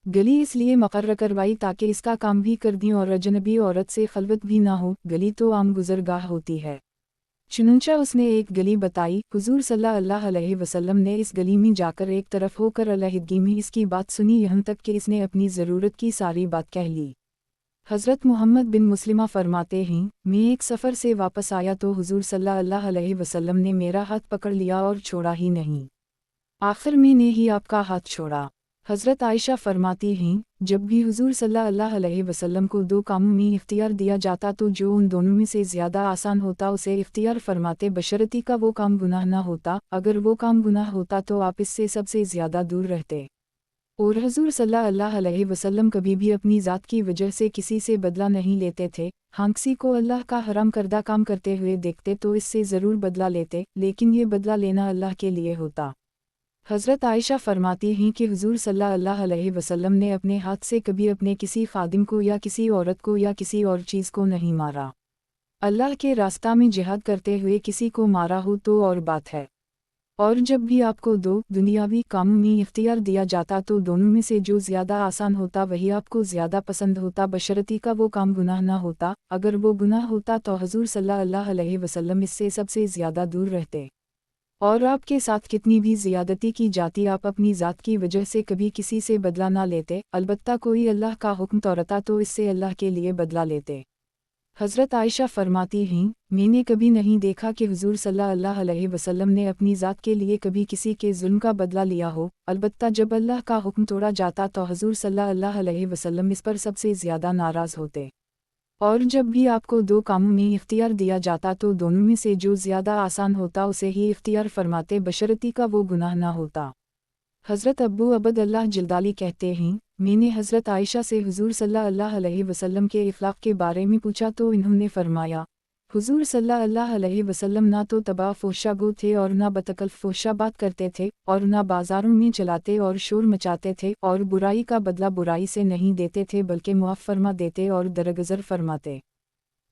گلی اس لیے مقرر کروائی تاکہ اس کا کام بھی کر دیں اور اجنبی عورت سے خلوت بھی نہ ہو، گلی تو عام گزرگاہ ہوتی ہے۔ چنانچہ اس نے ایک گلی بتائی۔ حضور صلی اللہ علیہ وسلم نے اس گلی میں جا کر ایک طرف ہو کر علیحدگی میں اس کی بات سنی، یہاں تک کہ اس نے اپنی ضرورت کی ساری بات کہہ لی۔ حضرت محمد بن مسلمہ فرماتے ہیں، میں ایک سفر سے واپس آیا تو حضور صلی اللہ علیہ وسلم نے میرا ہاتھ پکڑ لیا اور چھوڑا ہی نہیں، آخر میں نے ہی آپ کا ہاتھ چھوڑا۔ حضرت عائشہ فرماتی ہیں، جب بھی حضور صلی اللہ علیہ وسلم کو دو کاموں میں اختیار دیا جاتا تو جو ان دونوں میں سے زیادہ آسان ہوتا اسے اختیار فرماتے، بشرطی کا وہ کام گناہ نہ ہوتا، اگر وہ کام گناہ ہوتا تو آپ اس سے سب سے زیادہ دور رہتے۔ اور حضور صلی اللہ علیہ وسلم کبھی بھی اپنی ذات کی وجہ سے کسی سے بدلہ نہیں لیتے تھے، ہاں کسی کو اللہ کا حرام کردہ کام کرتے ہوئے دیکھتے تو اس سے ضرور بدلہ لیتے، لیکن یہ بدلہ لینا اللہ کے لیے ہوتا۔ حضرت عائشہ فرماتی ہیں کہ حضور صلی اللہ علیہ وسلم نے اپنے ہاتھ سے کبھی اپنے کسی خادم کو یا کسی عورت کو یا کسی اور چیز کو نہیں مارا۔ اللہ کے راستہ میں جہاد کرتے ہوئے کسی کو مارا ہو تو اور بات ہے۔ اور جب بھی آپ کو دو دنیاوی کاموں میں اختیار دیا جاتا تو دونوں میں سے جو زیادہ آسان ہوتا وہی آپ کو زیادہ پسند ہوتا، بشرطی کا وہ کام گناہ نہ ہوتا، اگر وہ گناہ ہوتا تو حضور صلی اللہ علیہ وسلم اس سے سب سے زیادہ دور رہتے۔ اور آپ کے ساتھ کتنی بھی زیادتی کی جاتی آپ اپنی ذات کی وجہ سے کبھی کسی سے بدلہ نہ لیتے، البتہ کوئی اللہ کا حکم توڑتا تو اس سے اللہ کے لیے بدلہ لیتے۔ حضرت عائشہ فرماتی ہیں، میں نے کبھی نہیں دیکھا کہ حضور صلی اللہ علیہ وسلم نے اپنی ذات کے لیے کبھی کسی کے ظلم کا بدلہ لیا ہو، البتہ جب اللہ کا حکم توڑا جاتا تو حضور صلی اللہ علیہ وسلم اس پر سب سے زیادہ ناراض ہوتے۔ اور جب بھی آپ کو دو کاموں میں اختیار دیا جاتا تو دونوں میں سے جو زیادہ آسان ہوتا اسے ہی اختیار فرماتے، بشرطی کا وہ گناہ نہ ہوتا۔ حضرت ابو عبد اللہ جلدالی کہتے ہیں، میں نے حضرت عائشہ سے حضور صلی اللہ علیہ وسلم کے اخلاق کے بارے میں پوچھا تو انہوں نے فرمایا، حضور صلی اللہ علیہ وسلم نہ تو طبع فحشہ گو تھے اور نہ بتکلف فحشہ بات کرتے تھے، اور نہ بازاروں میں چلاتے اور شور مچاتے تھے، اور برائی کا بدلہ برائی سے نہیں دیتے تھے بلکہ معاف فرما دیتے اور درگزر فرماتے۔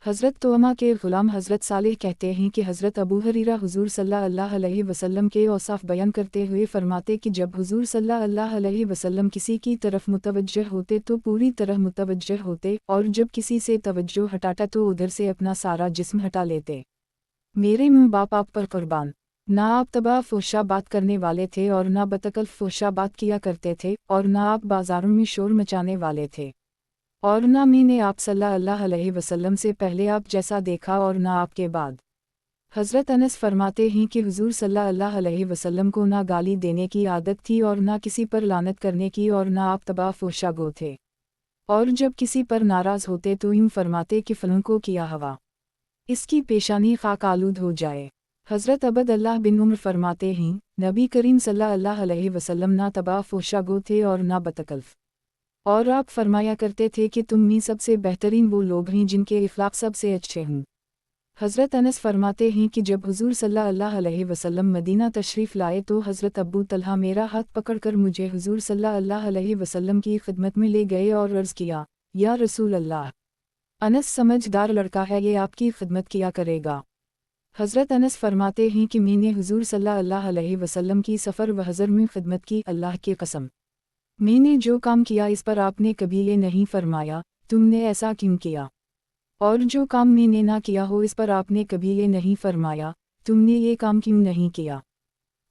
حضرت توأمہ کے غلام حضرت صالح کہتے ہیں کہ حضرت ابو ہریرہ حضور صلی اللہ علیہ وسلم کے اوصاف بیان کرتے ہوئے فرماتے کہ جب حضور صلی اللہ علیہ وسلم کسی کی طرف متوجہ ہوتے تو پوری طرح متوجہ ہوتے، اور جب کسی سے توجہ ہٹاتا تو ادھر سے اپنا سارا جسم ہٹا لیتے۔ میرے ماں باپ آپ پر قربان، نہ آپ طبع فحشہ بات کرنے والے تھے اور نہ بتکلف فحشہ بات کیا کرتے تھے، اور نہ آپ بازاروں میں شور مچانے والے تھے، اور نہ میں نے آپ صلی اللہ علیہ وسلم سے پہلے آپ جیسا دیکھا اور نہ آپ کے بعد۔ حضرت انس فرماتے ہیں کہ حضور صلی اللہ علیہ وسلم کو نہ گالی دینے کی عادت تھی اور نہ کسی پر لعنت کرنے کی، اور نہ آپ طبع فحشہ گو تھے، اور جب کسی پر ناراض ہوتے تو یوں فرماتے کہ فلاں کو کیا ہوا، اس کی پیشانی خاک آلود ہو جائے۔ حضرت عبد اللہ بن عمر فرماتے ہیں، نبی کریم صلی اللہ علیہ وسلم نہ طبع فحشہ گو تھے اور نہ بتکلف، اور آپ فرمایا کرتے تھے کہ تم میں سب سے بہترین وہ لوگ ہیں جن کے اخلاق سب سے اچھے ہوں۔ حضرت انس فرماتے ہیں کہ جب حضور صلی اللہ علیہ وسلم مدینہ تشریف لائے تو حضرت ابو طلحہ میرا ہاتھ پکڑ کر مجھے حضور صلی اللہ علیہ وسلم کی خدمت میں لے گئے اور عرض کیا، یا رسول اللہ، انس سمجھدار لڑکا ہے، یہ آپ کی خدمت کیا کرے گا۔ حضرت انس فرماتے ہیں کہ میں نے حضور صلی اللہ علیہ وسلم کی سفر و حضر میں خدمت کی، اللہ کی قسم میں نے جو کام کیا اس پر آپ نے کبھی یہ نہیں فرمایا تم نے ایسا کیوں کیا، اور جو کام میں نے نہ کیا ہو اس پر آپ نے کبھی یہ نہیں فرمایا تم نے یہ کام کیوں نہیں کیا۔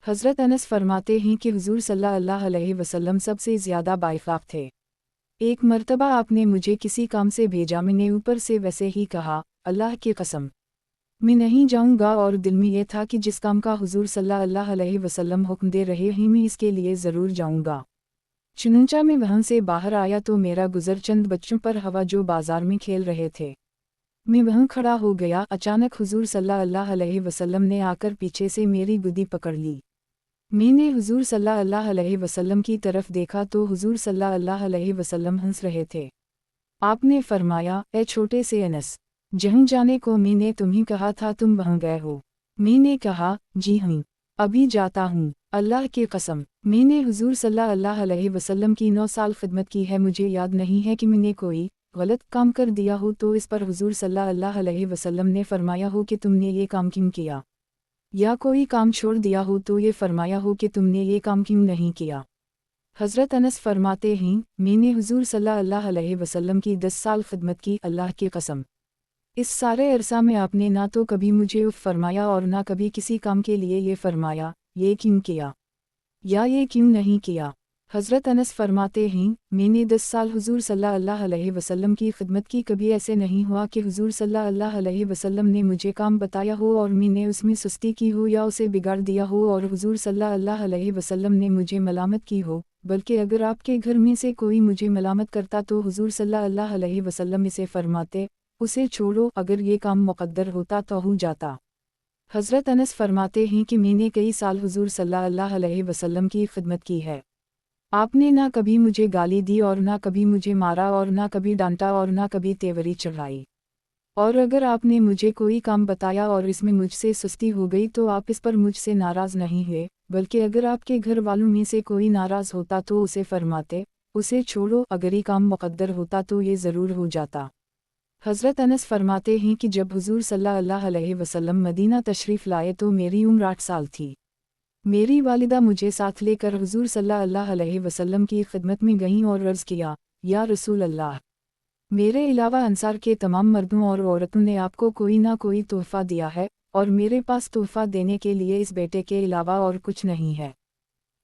حضرت انس فرماتے ہیں کہ حضور صلی اللہ علیہ وسلم سب سے زیادہ بااخلاق تھے۔ ایک مرتبہ آپ نے مجھے کسی کام سے بھیجا، میں نے اوپر سے ویسے ہی کہا، اللہ کی قسم मैं नहीं जाऊंगा और दिल में ये था कि जिस काम का हुजूर सल्लल्लाहु अलैहि वसल्लम हुक्म दे रहे हैं मैं इसके लिए ज़रूर जाऊंगा। चुनांचा मैं वहाँ से बाहर आया तो मेरा गुजर चंद बच्चों पर हवा जो बाजार में खेल रहे थे। मैं वहाँ खड़ा हो गया। अचानक हुजूर सल्लल्लाहु अलैहि वसल्लम ने आकर पीछे से मेरी गुदी पकड़ ली। मैंने हुजूर सल्लल्लाहु अलैहि वसल्लम की तरफ देखा तो हुजूर सल्लल्लाहु अलैहि वसल्लम हंस रहे थे। आपने फरमाया, ए छोटे से अनस, जहाँ जाने को मैंने तुम्हें कहा था तुम वहाँ गए हो? मैंने कहा, जी हाँ, अभी जाता हूँ। अल्लाह की कसम, मैंने हुजूर सल्लल्लाहु अलैहि वसल्लम की 9 साल खिदमत की है। मुझे याद नहीं है कि मैंने कोई गलत काम कर दिया हो तो इस पर हुजूर सल्लल्लाहु अलैहि वसल्लम ने फरमाया हो कि तुमने ये काम क्यों किया, या कोई काम छोड़ दिया हो तो ये फरमाया हो कि तुमने ये काम क्यों नहीं किया। हज़रत अनस फरमाते हैं, मैंने हुजूर सल्लल्लाहु अलैहि वसल्लम की 10 साल खिदमत की। अल्लाह की कसम, इस सारे अरसा में आपने ना तो कभी मुझे उफ फरमाया और ना कभी किसी काम के लिए ये फरमाया, ये क्यों किया या ये क्यों नहीं किया। हज़रत अनस फरमाते हैं, मैंने 10 साल हुजूर सल्लल्लाहु अलैहि वसल्लम की खिदमत की। कभी ऐसे नहीं हुआ कि हुजूर सल्लल्लाहु अलैहि वसल्लम ने मुझे काम बताया हो और मैंने उसमें सुस्ती की हो या उसे बिगाड़ दिया हो और हुजूर सल्लल्लाहु अलैहि वसल्लम ने मुझे मलामत की हो। बल्कि अगर आपके घर में से कोई मुझे मलामत करता तो हुजूर सल्लल्लाहु अलैहि वसल्लम इसे फरमाते, उसे छोड़ो, अगर ये काम मुक़द्दर होता तो हो जाता। हज़रत अनस फरमाते हैं कि मैंने कई साल हुजूर सल्लल्लाहु अलैहि वसल्लम की खिदमत की है। आपने ना कभी मुझे गाली दी और ना कभी मुझे मारा और ना कभी डांटा और ना कभी तेवरी चढ़ाई। और अगर आपने मुझे कोई काम बताया और इसमें मुझसे सुस्ती हो गई तो आप इस पर मुझसे नाराज़ नहीं हुए, बल्कि अगर आपके घर वालों में से कोई नाराज़ होता तो उसे फरमाते, उसे छोड़ो, अगर ये काम मुक़द्दर होता तो ये ज़रूर हो जाता। हज़रत अनस फरमाते हैं कि जब हुजूर सल्लल्लाहु अलैहि वसल्लम मदीना तशरीफ़ लाए तो मेरी उम्र 8 साल थी। मेरी वालिदा मुझे साथ लेकर हुजूर सल्लल्लाहु अलैहि वसल्लम की खिदमत में गईं और अर्ज़ किया, या रसूल अल्लाह, मेरे अलावा अंसार के तमाम मर्दों और औरतों ने आपको कोई ना कोई तोहफ़ा दिया है और मेरे पास तोहफ़ा देने के लिए इस बेटे के अलावा और कुछ नहीं है,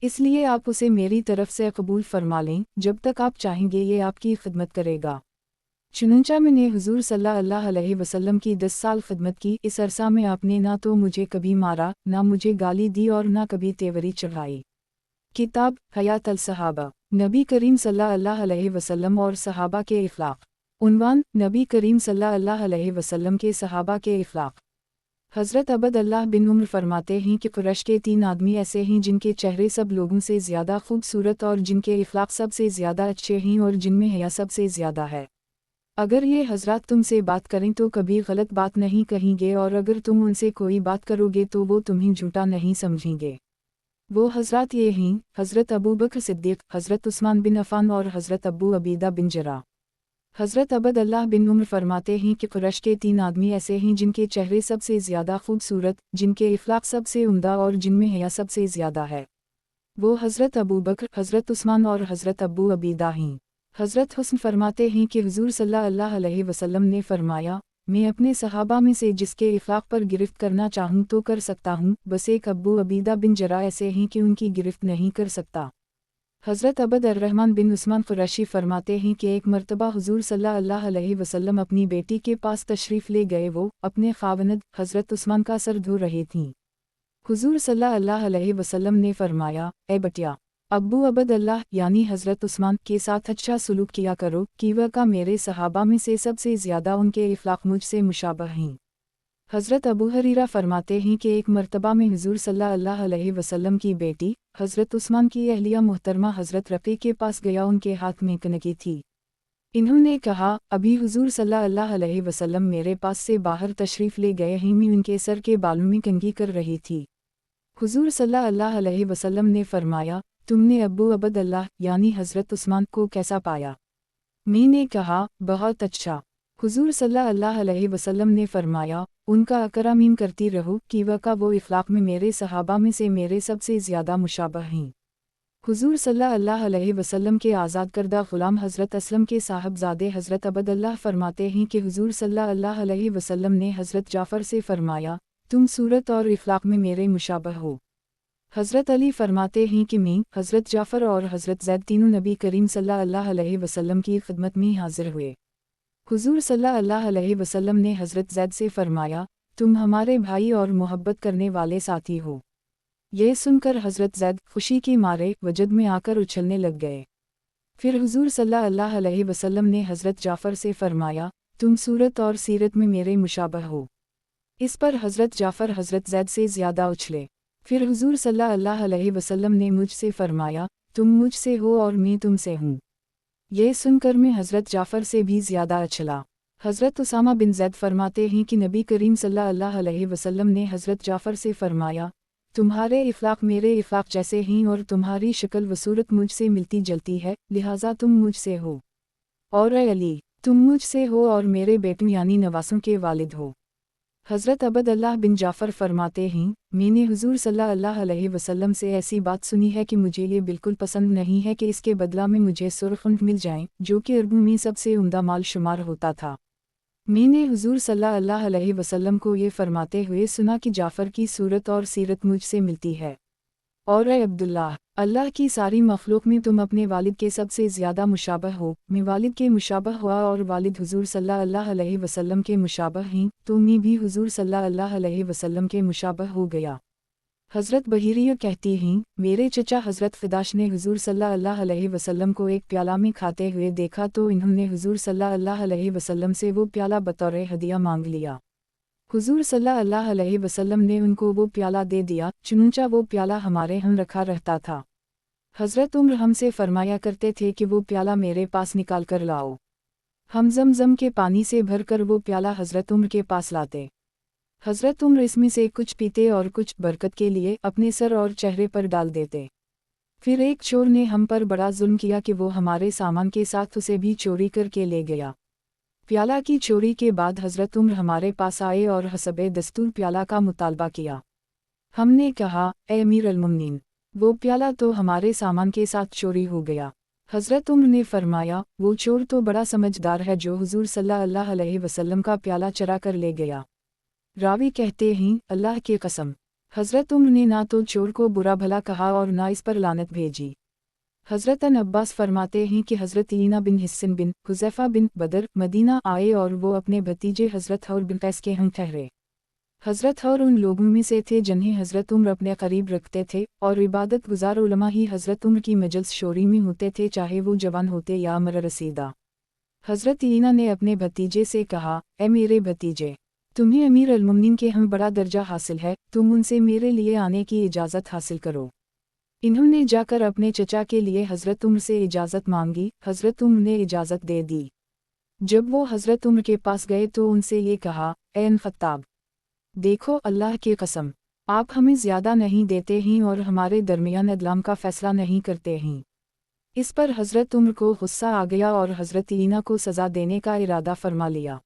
इसलिए आप उसे मेरी तरफ से कबूल फरमा लें। जब तक आप चाहेंगे ये आपकी खिदमत करेगा। चुनांचा मैंने हुजूर सल्लल्लाहु अलैहि वसल्लम की 10 साल खिदमत की। इस अरसा में आपने ना तो मुझे कभी मारा, ना मुझे गाली दी और ना कभी तेवरी चढ़ाई। किताब हयात अल सहाबा, नबी करीम सल्लल्लाहु अलैहि वसल्लम और सहाबा के इखलाक। उन्वान, नबी करीम सल्लल्लाहु अलैहि वसल्लम के सहाबा के इखलाक। हज़रत अबद अल्लाह बिन उम्र फरमाते हैं कि कुरैश के 3 आदमी ऐसे हैं जिनके चेहरे सब लोगों से ज़्यादा खूबसूरत और जिनके इखलाक सबसे ज़्यादा अच्छे हैं और जिनमें हया सबसे ज़्यादा है। अगर ये हज़रात तुमसे बात करें तो कभी गलत बात नहीं कहेंगे और अगर तुम उनसे कोई बात करोगे तो वो तुम्हें झूठा नहीं समझेंगे। वो हज़रात ये हैं, हज़रत अबू बकर सिद्दीक़, हज़रत उस्मान बिन अफ़ान और हज़रत अबू अबीदा बिन जरा। हज़रत अबद अल्लाह बिन उम्र फरमाते हैं कि कुरैश के 3 आदमी ऐसे हैं जिनके चेहरे सबसे ज़्यादा खूबसूरत, जिनके इखलाक सबसे उम्दा और जिनमें हया सबसे ज़्यादा है। वो हज़रत अबू बकर, हज़रत उस्मान और हज़रत अबू अबीदा हैं। हज़रत हुस्न फरमाते हैं कि हुजूर सल्लल्लाहु अलैहि वसल्लम ने फरमाया, मैं अपने सहाबा में से जिसके इखलाक पर गिरफ्त करना चाहूँ तो कर सकता हूँ, बस एक अबू अबीदा बिन जरा ऐसे हैं कि उनकी गिरफ्त नहीं कर सकता। हज़रत अबद अर्रहमान बिन उस्मान कुरैशी फरमाते हैं कि एक मरतबा हुजूर सल्लल्लाहु अलैहि वसल्लम अपनी बेटी के पास तशरीफ़ ले गए। वो अपने खावनद हज़रत उस्मान का सर धो रही थीं। हुजूर सल्लल्लाहु अलैहि वसल्लम ने फरमाया, ए बटिया, अब्बू अबद अल्लाह यानी हज़रत उस्मान के साथ अच्छा सलूक किया करो कि वह का मेरे सहाबा में से सबसे ज़्यादा उनके इखलाक मुझसे मुशाबह हैं। हज़रत अबू हरीरा फरमाते हैं कि एक मरतबा में हुजूर सल्लल्लाहु अलैहि वसल्लम की बेटी हज़रत उस्मान की अहलिया मुहतरमा हज़रत रफ़ी के पास गया। उनके हाथ में कनकी थी। इन्होंने कहा, अभी हुजूर सल्लल्लाहु अलैहि वसल्लम मेरे पास से बाहर तशरीफ़ ले गए हैं, मैं उनके सर के बालों में कंघी कर रही थी। हुजूर सल्लल्लाहु अलैहि वसल्लम ने फरमाया, तुमने अब्बू अबद अल्लाह यानी हज़रत उस्मान को कैसा पाया? मैंने कहा, बहुत अच्छा। हुजूर सल्लल्लाहु अलैहि वसल्लम ने फरमाया, उनका अकरामीम करती रहो कि वह का वो इखलाक में मेरे सहाबा में से मेरे सबसे ज़्यादा मुशाबह हैं। हुजूर सल्लल्लाहु अलैहि वसल्लम के आज़ाद करदा ग़ुलाम हज़रत असलम के साहबजादे हज़रत अबद अल्लाह फरमाते हैं कि हुजूर सल्लल्लाहु अलैहि वसल्लम ने हज़रत जाफ़र से फरमाया, तुम सूरत और इखलाक में मेरे मुशाबह हो। हज़रत अली फरमाते हैं कि मैं, हज़रत जाफ़र और हज़रत ज़ैद तीनों नबी करीम सल्लल्लाहु अलैहि वसल्लम की खिदमत में हाजिर हुए। हुजूर सल्लल्लाहु अलैहि वसल्लम ने हज़रत ज़ैद से फरमाया, तुम हमारे भाई और मोहब्बत करने वाले साथी हो। यह सुनकर हज़रत ज़ैद खुशी के मारे वजद में आकर उछलने लग गए। फिर हुजूर सल्लल्लाहु अलैहि वसल्लम ने हज़रत जाफ़र से फरमाया, तुम सूरत और सीरत में मेरे मुशाबह हो। इस पर हज़रत जाफ़र हज़रत ज़ैद से ज़्यादा उछले। फिर हुजूर सल्लल्लाहु अलैहि वसल्लम ने मुझसे फरमाया, तुम मुझसे हो और मैं तुमसे हूँ। यह सुनकर मैं हज़रत जाफ़र से भी ज़्यादा उछला। हज़रत उसामा बिन ज़ैद फरमाते हैं कि नबी करीम सल्लल्लाहु अलैहि वसल्लम ने हज़रत जाफ़र से फरमाया, तुम्हारे इफ़लाक़ मेरे इफ़लाक़ जैसे हैं और तुम्हारी शक्ल व सूरत मुझसे मिलती जलती है, लिहाजा तुम मुझसे हो। और ए अली, तुम मुझसे हो और मेरे बेटों यानी नवासों के वालिद हो। हज़रत अबद अल्लाह बिन जाफ़र फरमाते हैं, मैंने हुजूर सल्लल्लाहु अलैहि वसल्लम से ऐसी बात सुनी है कि मुझे ये बिल्कुल पसंद नहीं है कि इसके बदला में मुझे सुर्ख़ ऊँट मिल जाएं, जो कि अरबों में सबसे उम्दा माल शुमार होता था। मैंने हुजूर सल्लल्लाहु अलैहि वसल्लम को ये फरमाते हुए सुना कि जाफ़र की सूरत और सीरत मुझसे मिलती है। और ए अब्दुल्ला, अल्लाह की सारी मखलूक में तुम अपने वालिद के सबसे ज़्यादा मुशाबह हो। मैं वालिद के मुशाबह हुआ और वालिद हुजूर सल्लल्लाहु अलैहि वसल्लम के मुशाबह हैं, तो मैं भी हुजूर सल्लल्लाहु अलैहि वसल्लम के मुशाबह हो गया। हज़रत बहीरिया कहती हैं, मेरे चचा हज़रत फ़िदाश ने हुजूर सल्लल्लाहु अलैहि वसल्लम को एक प्याला में खाते हुए देखा तो इन्होंने हुजूर सल्लल्लाहु अलैहि वसल्लम से वो प्याला बतौर हदिया मांग लिया। हुजूर सल्लल्लाहु अलैहि वसल्लम ने उनको वो प्याला दे दिया, चुनूंचा वो प्याला हमारे यहाँ रखा रहता था। हज़रत उम्र हमसे फरमाया करते थे कि वो प्याला मेरे पास निकाल कर लाओ। हम ज़मज़म के पानी से भर कर वो प्याला हज़रत उम्र के पास लाते। हज़रत उम्र इसमें से कुछ पीते और कुछ बरकत के लिए अपने सर और चेहरे पर डाल देते। फिर एक चोर ने हम पर बड़ा जुल्म किया कि वो हमारे सामान के साथ उसे भी चोरी करके ले गया। प्याला की चोरी के बाद हज़रत उम्र हमारे पास आए और हसबे दस्तूर प्याला का मुतालबा किया। हमने कहा, ए अमीर अल-मुमिनीन, वो प्याला तो हमारे सामान के साथ चोरी हो गया। हज़रत उम्र ने फरमाया, वो चोर तो बड़ा समझदार है जो हुजूर सल्लल्लाहु अलैहि वसल्लम का प्याला चरा कर ले गया। रावी कहते हैं, अल्लाह की कसम, हज़रत उम्र ने ना तो चोर को बुरा भला कहा और ना इस पर लानत भेजी। हज़रत अब्बास फरमाते हैं कि हज़रत ईना बिन हिस्सन बिन हुज़ैफ़ा बिन बदर मदीना आए और वो अपने भतीजे हज़रत हौर बिन कैस के हम ठहरे। हज़रत हौर उन लोगों में से थे जिन्हें हज़रत उम्र अपने करीब रखते थे और इबादत गुज़ार उलमा ही हज़रत उम्र की मजलिस शोरी में होते थे, चाहे वो जवान होते या मर रसीदा। हज़रत ईना ने अपने भतीजे से कहा, ए मेरे भतीजे, तुम्हें अमीर अल-मुमिनीन के हम बड़ा दर्जा हासिल है, तुम उनसे मेरे लिए आने की इजाज़त हासिल करो। इन्होंने जाकर अपने चचा के लिए हज़रत उम्र से इजाज़त मांगी। हज़रत उम्र ने इजाज़त दे दी। जब वो हज़रत उम्र के पास गए तो उनसे ये कहा, ए अन-ख़त्ताब, देखो अल्लाह की कसम, आप हमें ज़्यादा नहीं देते हैं और हमारे दरमियान अदलाम का फ़ैसला नहीं करते हैं। इस पर हज़रत उम्र को गुस्सा आ गया और हज़रत ईना को सज़ा देने का इरादा फरमा लिया।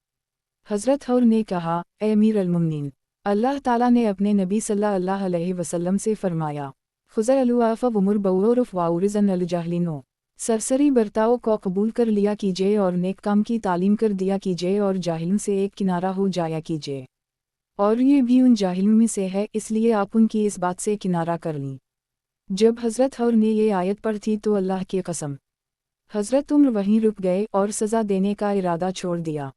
हज़रत हौर ने कहा, ए अमीर अल-मुमिनीन, अल्लाह ताला ने अपने नबी सल्लल्लाहु अलैहि वसल्लम से फरमाया, खुज़अलुआफ़ उमर बउरफ़ वाउरिज़न अल-जाहलिनो, सरसरी बर्ताव को कबूल कर लिया कीजिए और नेक काम की तालीम कर दिया कीजिए और जाहिलों से एक किनारा हो जाया कीजिए। और ये भी उन जाहिलों में से है, इसलिए आप उनकी इस बात से किनारा कर लीं। जब हज़रत हौर ने ये आयत पढ़ी थी तो अल्लाह की कसम, हज़रत उम्र वहीं रुक गए और सज़ा देने का इरादा छोड़ दिया।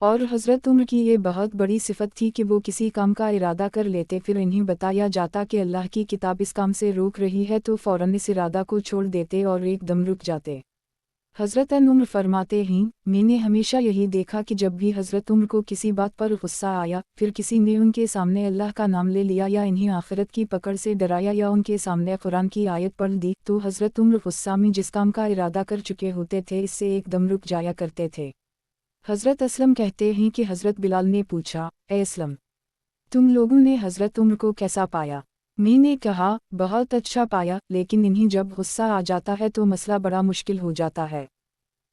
और हज़रत उम्र की ये बहुत बड़ी सिफत थी कि वो किसी काम का इरादा कर लेते, फिर इन्हें बताया जाता कि अल्लाह की किताब इस काम से रोक रही है तो फ़ौरन इस इरादा को छोड़ देते और एकदम रुक जाते। हज़रत उम्र फरमाते हैं, मैंने हमेशा यही देखा कि जब भी हज़रत उम्र को किसी बात पर गुस्सा आया, फिर किसी ने उनके सामने अल्लाह का नाम ले लिया या इन्हें आखिरत की पकड़ से डराया या उनके सामने कुरान की आयत पढ़ दी, तो हज़रत उम्र गुस्सा में जिस काम का इरादा कर चुके होते थे इससे एकदम रुक जाया करते थे। हज़रत असलम कहते हैं कि हज़रत बिलाल ने पूछा, ए असलम, तुम लोगों ने हज़रत उम्र को कैसा पाया? मैंने कहा, बहुत अच्छा पाया, लेकिन इन्हें जब गुस्सा आ जाता है तो मसला बड़ा मुश्किल हो जाता है।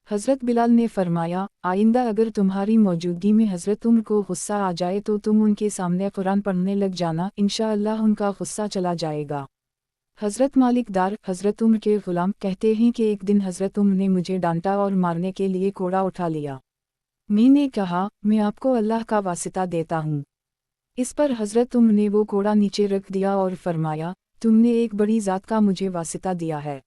हज़रत बिलाल ने फरमाया, आइंदा अगर तुम्हारी मौजूदगी में हज़रत उम्र को गुस्सा आ जाए तो तुम उनके सामने कुरान पढ़ने लग जाना, इंशाअल्लाह उनका गुस्सा चला जाएगा। हज़रत मालिक दार हज़रत उम्र के ग़ुलाम कहते हैं कि एक दिन हज़रत उम्र ने मुझे डांटा और मारने के लिए कोड़ा उठा लिया। मैंने कहा, मैं आपको अल्लाह का वासिता देता हूँ। इस पर हज़रत उम्र ने वो कोड़ा नीचे रख दिया और फरमाया, तुमने एक बड़ी ज़ात का मुझे वासिता दिया है।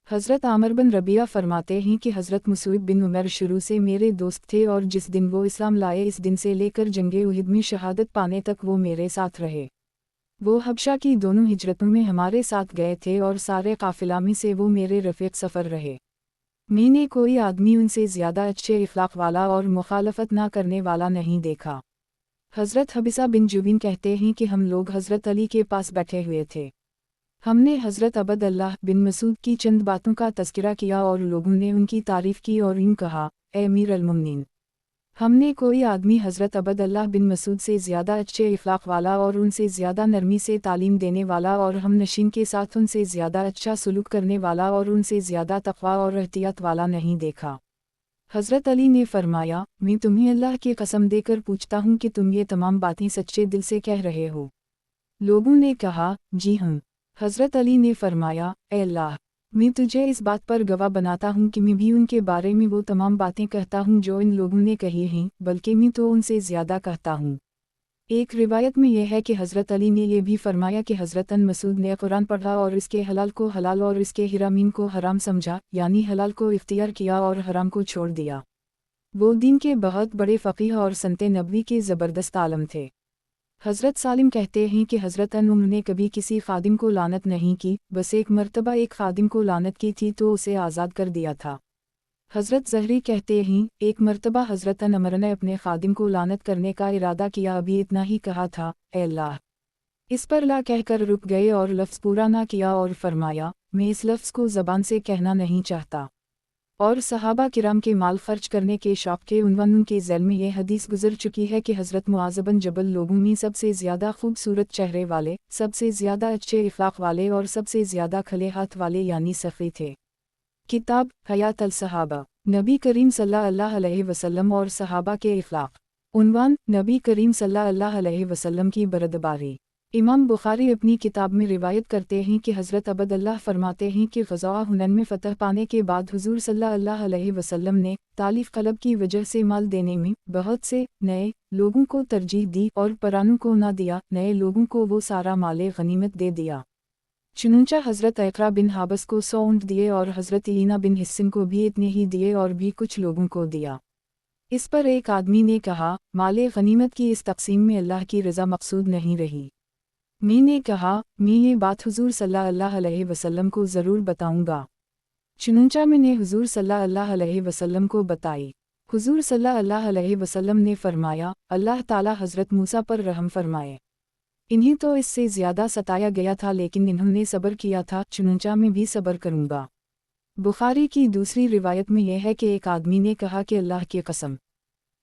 हज़रत आमर बिन रबिया फरमाते हैं कि हज़रत मुसइब बिन उमर शुरू से मेरे दोस्त थे और जिस दिन वो इस्लाम लाए इस दिन से लेकर जंगे उहद में शहादत पाने तक वो मेरे साथ रहे। वो हबशा की दोनों हिजरतों में हमारे साथ गए थे और सारे काफिला में से वो मेरे रफ़ीक सफ़र रहे। मैंने कोई आदमी उनसे ज़्यादा अच्छे इखलाक वाला और मुखालफत ना करने वाला नहीं देखा। हज़रत हबिसा बिन जुबिन कहते हैं कि हम लोग हज़रत अली के पास बैठे हुए थे। हमने हज़रत अबद अल्लाह बिन मसूद की चंद बातों का तज़किरा किया और लोगों ने उनकी तारीफ़ की और यूँ कहा, ए अमीर अल-मुमिनीन, हमने कोई आदमी हज़रत अबद अल्लाह बिन मसूद से ज़्यादा अच्छे इखलाक वाला और उनसे ज़्यादा नरमी से तालीम देने वाला और हम नशीन के साथ उनसे ज़्यादा अच्छा सलूक करने वाला और उनसे ज़्यादा तक़वा और एहतियात वाला नहीं देखा। हज़रत अली ने फरमाया, मैं तुम्हें अल्लाह की कसम देकर पूछता हूँ कि तुम ये तमाम बातें सच्चे दिल से कह रहे हो। लोगों ने कहा, जी हाँ। हज़रत अली ने फरमाया, ए अल्लाह, मैं तुझे इस बात पर गवाह बनाता हूँ कि मैं भी उनके बारे में वो तमाम बातें कहता हूँ जो इन लोगों ने कही हैं, बल्कि मैं तो उनसे ज़्यादा कहता हूँ। एक रिवायत में यह है कि हज़रत अली ने यह भी फरमाया कि हज़रत अन मसूद ने कुरान पढ़ा और इसके हलाल को हलाल और इसके हरामीन को हराम समझा, यानी हलाल को इख्तियार किया और हराम को छोड़ दिया। वो दीन के बहुत बड़े फ़क़ीह और संते नबवी के ज़बरदस्त आलम थे। हज़रत सालिम कहते हैं कि हज़रत उमर ने कभी किसी खादिम को लानत नहीं की, बस एक मर्तबा एक खादिम को लानत की थी तो उसे आज़ाद कर दिया था। हज़रत ज़हरी कहते हैं, एक मर्तबा हज़रत उमर ने अपने खादिम को लानत करने का इरादा किया, अभी इतना ही कहा था, ए अल्लाह। इस पर ला कहकर रुक गए और लफ्ज़ पूरा ना किया और फरमाया, मैं इस लफ्ज़ को ज़बान से कहना नहीं चाहता। और सहाबा किराम के माल खर्च करने के शौक़ के उन्वान के ज़ैल में यह हदीस गुज़र चुकी है कि हज़रत मुआज़ बिन जबल लोगों में सबसे ज़्यादा खूबसूरत चेहरे वाले, सबसे ज़्यादा अच्छे इखलाक वाले और सबसे ज़्यादा खले हाथ वाले यानी सफ़ी थे। किताब हयात अल-सहाबा, नबी करीम सल्लल्लाहु अलैहि वसल्लम और सहाबा के इखलाक। उन्वान, नबी करीम सल्लल्लाहु अलैहि वसल्लम की बरदबारी। इमाम बुखारी अपनी किताब में रिवायत करते हैं कि हज़रत अबद अल्लाह फरमाते हैं कि ग़ज़वा हुनैन में फ़तह पाने के बाद हुज़ूर सल्लल्लाहु अलैहि वसल्लम ने तालीफ़ क़ल्ब की वजह से माल देने में बहुत से नए लोगों को तरजीह दी और पुरानों को ना दिया, नए लोगों को वो सारा माले गनीमत दे दिया। चुनंचा हज़रत इक़रा बिन हाबस को 100 ऊँट दिए और हज़रत ईना बिन हिस्सन को भी इतने ही दिए और भी कुछ लोगों को दिया। इस पर एक आदमी ने कहा, माले गनीमत की इस तक़सीम में अल्लाह की रज़ा मक़सूद नहीं रही। मैंने कहा, मैं ये बात हुज़ूर सल्लल्लाहु अलैहि वसल्लम को ज़रूर बताऊंगा। चुनंचा मैंने हुज़ूर सल्लल्लाहु अलैहि वसल्लम को बताई। हुज़ूर सल्लल्लाहु अलैहि वसल्लम ने फरमाया, अल्लाह ताला हज़रत मूसा पर रहम फरमाए। इन्हें तो इससे ज़्यादा सताया गया था लेकिन इन्होंने सब्र किया था, चुनंचा मैं भी सब्र करूंगा। बुखारी की दूसरी रिवायत में यह है कि एक आदमी ने कहा कि अल्लाह की कसम,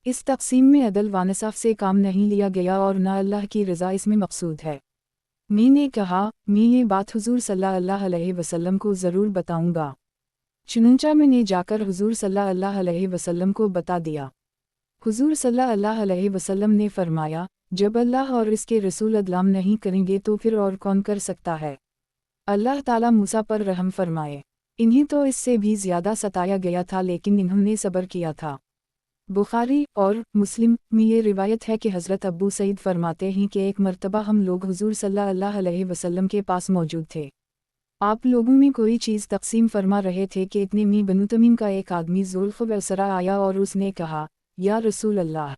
इस तक़सीम में अदल व इंसाफ़ से काम नहीं लिया गया और न अल्लाह की रज़ा इसमें मक़सूद है। मैंने कहा, मैं ये बात हुज़ूर सल्लल्लाहु अलैहि वसल्लम को ज़रूर बताऊंगा। चुनंचा मैंने जाकर हुज़ूर सल्लल्लाहु अलैहि वसल्लम को बता दिया। हुज़ूर सल्लल्लाहु अलैहि वसल्लम ने फरमाया, जब अल्लाह और इसके रसूल अदलाम नहीं करेंगे तो फिर और कौन कर सकता है। अल्लाह ताला मूसा पर रहम फरमाए। इन्हें तो इससे भी ज़्यादा सताया गया था लेकिन इन्होंने सब्र किया था। बुखारी और मुस्लिम में ये रिवायत है कि हज़रत अब्बू सईद फरमाते हैं कि एक मर्तबा हम लोग हुज़ूर सल्लल्लाहु अलैहि वसल्लम के पास मौजूद थे। आप लोगों में कोई चीज़ तक़सीम फरमा रहे थे कि इतने में बनु तमीम का एक आदमी ज़ुल्फ़ुवैसरा आया और उसने कहा, या रसूल अल्लाह,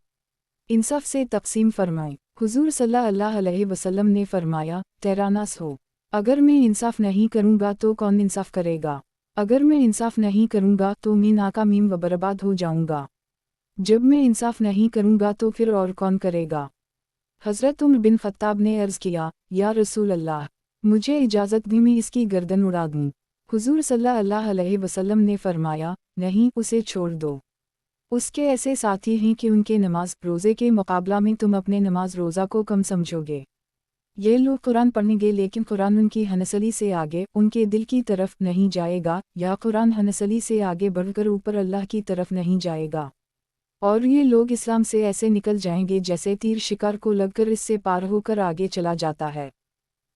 इंसाफ़ से तक़सीम फरमाएं। हुज़ूर सल्लल्लाहु अलैहि वसल्लम ने फरमाया, तेरानास हो। अगर मैं इंसाफ़ नहीं करूँगा तो कौन इंसाफ़ करेगा? अगर मैं इंसाफ़ नहीं करूँगा तो मैं नाकामीम व बर्बाद हो जाऊँगा। जब मैं इंसाफ़ नहीं करूँगा तो फिर और कौन करेगा? हज़रत उमर बिन ख़त्ताब ने अर्ज़ किया, या रसूल अल्लाह, मुझे इजाज़त दी मैं इसकी गर्दन उड़ा दूँ। हुज़ूर सल्लल्लाहु अलैहि वसल्लम ने फरमाया, नहीं, उसे छोड़ दो। उसके ऐसे साथी हैं कि उनके नमाज रोज़े के मुकाबला में तुम अपने नमाज रोज़ा को कम समझोगे। ये लोग कुरान पढ़ेंगे लेकिन कुरान उनकी हनसली से आगे उनके दिल की तरफ नहीं जाएगा, या कुरान हनसली से आगे बढ़कर ऊपर अल्लाह की तरफ नहीं जाएगा। और ये लोग इस्लाम से ऐसे निकल जाएंगे जैसे तीर शिकार को लगकर इससे पार होकर आगे चला जाता है।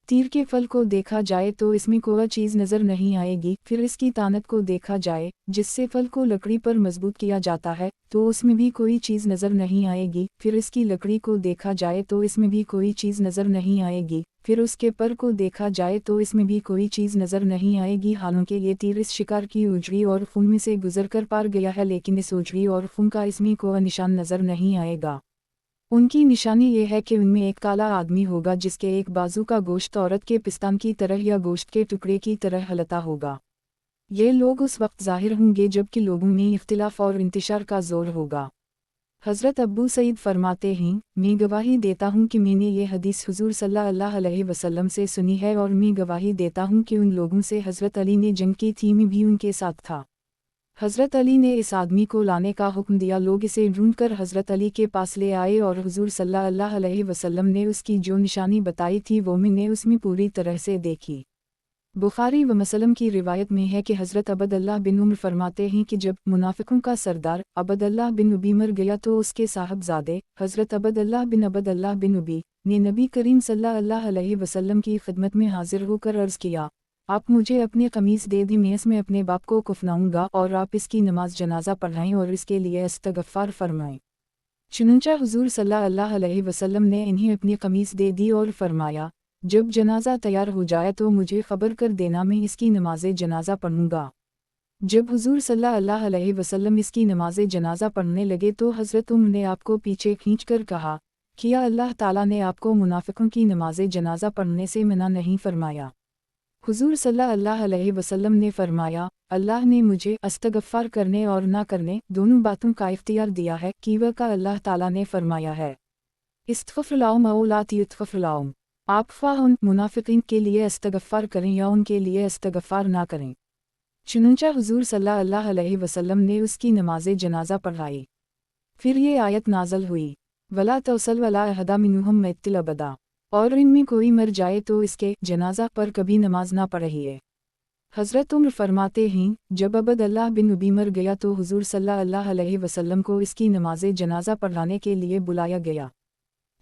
तीर के फल को देखा जाए तो इसमें कोई चीज़ नज़र नहीं आएगी, फिर इसकी तानत को देखा जाए जिससे फल को लकड़ी पर मजबूत किया जाता है तो उसमें भी कोई चीज़ नज़र नहीं आएगी, फिर इसकी लकड़ी को देखा जाए तो इसमें भी कोई चीज़ नज़र नहीं आएगी, फिर उसके पर को देखा जाए तो इसमें भी कोई चीज़ नज़र नहीं आएगी। हालांकि ये तीर इस शिकार की उजड़ी और खून में से गुजर कर पार गया है, लेकिन इस उजड़ी और खून का इसमें कोई निशान नज़र नहीं आएगा। उनकी निशानी ये है कि उनमें एक काला आदमी होगा जिसके एक बाजू का गोश्त औरत के पिस्तान की तरह या गोश्त के टुकड़े की तरह हलता होगा। ये लोग उस वक्त ज़ाहिर होंगे जबकि लोगों में इख्तिलाफ और इंतशार का जोर होगा। हज़रत अबू सईद फरमाते हैं, मैं गवाही देता हूँ कि मैंने ये हदीस हुज़ूर सल्लल्लाहु अलैहि वसल्लम से सुनी है, और मैं गवाही देता हूँ कि उन लोगों से हज़रत अली ने जंग की थी, मैं भी उनके साथ था। हज़रत अली ने इस आदमी को लाने का हुक्म दिया। लोग इसे ढूंढकर हज़रत अली के पास ले आए और हुज़ूर सल्लल्लाहु अलैहि वसल्लम ने उसकी जो निशानी बताई थी वो मैंने उसमें पूरी तरह से देखी। बुखारी व मुस्लिम की रिवायत में है कि हज़रत अब्दुल्लाह बिन उमर फरमाते हैं कि जब मुनाफिकों का सरदार अब्दुल्लाह बिन उबी मर गया तो उसके साहबजादे हज़रत अब्दुल्लाह बिन उबी ने नबी करीम सल्लल्लाहु अलैहि वसल्लम की खिदमत में हाजिर होकर अर्ज़ किया, आप मुझे अपनी कमीज़ दे दी, मैं इसमें अपने बाप को कफनाऊंगा और आप इसकी नमाज जनाजा पढ़ाएं और इसके लिए इस्तग़फ़ार फरमाएं। चुनंचा हुज़ूर सल्लल्लाहु अलैहि वसल्लम ने इन्हें अपनी कमीज़ दे दी और फरमाया, जब जनाजा तैयार हो जाए तो मुझे खबर कर देना, मैं इसकी नमाज जनाजा पढ़ूंगा। जब हुज़ूर सल्लल्लाहु अलैहि वसल्लम इसकी नमाज जनाजा पढ़ने लगे तो हज़रत उमर ने आपको पीछे खींचकर कहा, क्या अल्लाह ताला ने आपको मुनाफिकों की नमाज जनाजा पढ़ने से मना नहीं फरमाया? हुज़ूर सल्लल्लाहु अलैहि वसल्लम ने फरमाया, अल्लाह ने मुझे इस्तग़फ़ार करने और ना करने दोनों बातों का इख्तियार दिया है। कीवा का अल्लाह ताला ने फरमाया है, इस्तग़फ़िरुल्लाह औ ला तिस्तग़फ़िरुल्लाह, आप ख्वाह उन मुनाफिकीन के लिए इस्तग़फ़ार करें या उनके लिए इस्तग़फ़ार ना करें। चुनंचा हुज़ूर सल्लल्लाहु अलैहि वसल्लम ने उसकी नमाज जनाजा पढ़ाई। फिर ये आयत नाज़ल हुई, वला तौसल वला अहदा मिन्हुम मय्यतिल अबदा, और इनमें कोई मर जाए तो इसके जनाजा पर कभी नमाज ना पढ़िए। हज़रत उमर फरमाते हैं, जब अब्दुल्लाह बिन उबी मर गया तो हुज़ूर सल्लल्लाहु अलैहि वसल्लम को इसकी नमाज जनाजा पढ़ाने के लिए बुलाया गया।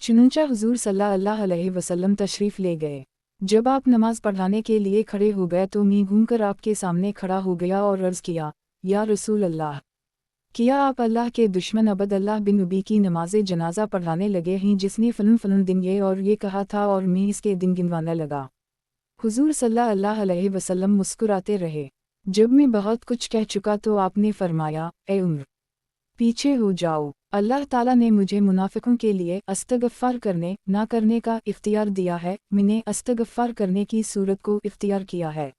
चुनंचा हुज़ूर सल्लल्लाहु अलैहि वसल्लम तशरीफ़ ले गए। जब आप नमाज पढ़ाने के लिए खड़े हो गए तो मैं घूमकर आपके सामने खड़ा हो गया और अर्ज़ किया, या रसूल अल्लाह, क्या आप अल्लाह के दुश्मन अब्दुल्लाह बिन उबी की नमाज जनाजा पढ़ाने लगे हैं जिसने फ़लन दिन ये और ये कहा था, और मैं इसके दिन गिनवाने लगा। हुज़ूर सल्लल्लाहु अलैहि वसल्लम मुस्कुराते रहे। जब मैं बहुत कुछ कह चुका तो आपने फरमाया, ए उमर, पीछे हो जाओ, अल्लाह ताला ने मुझे मुनाफिकों के लिए इस्तग़फ़ार करने ना करने का इख्तियार दिया है, मैंने इस्तग़फ़ार करने की सूरत को इख्तियार किया है।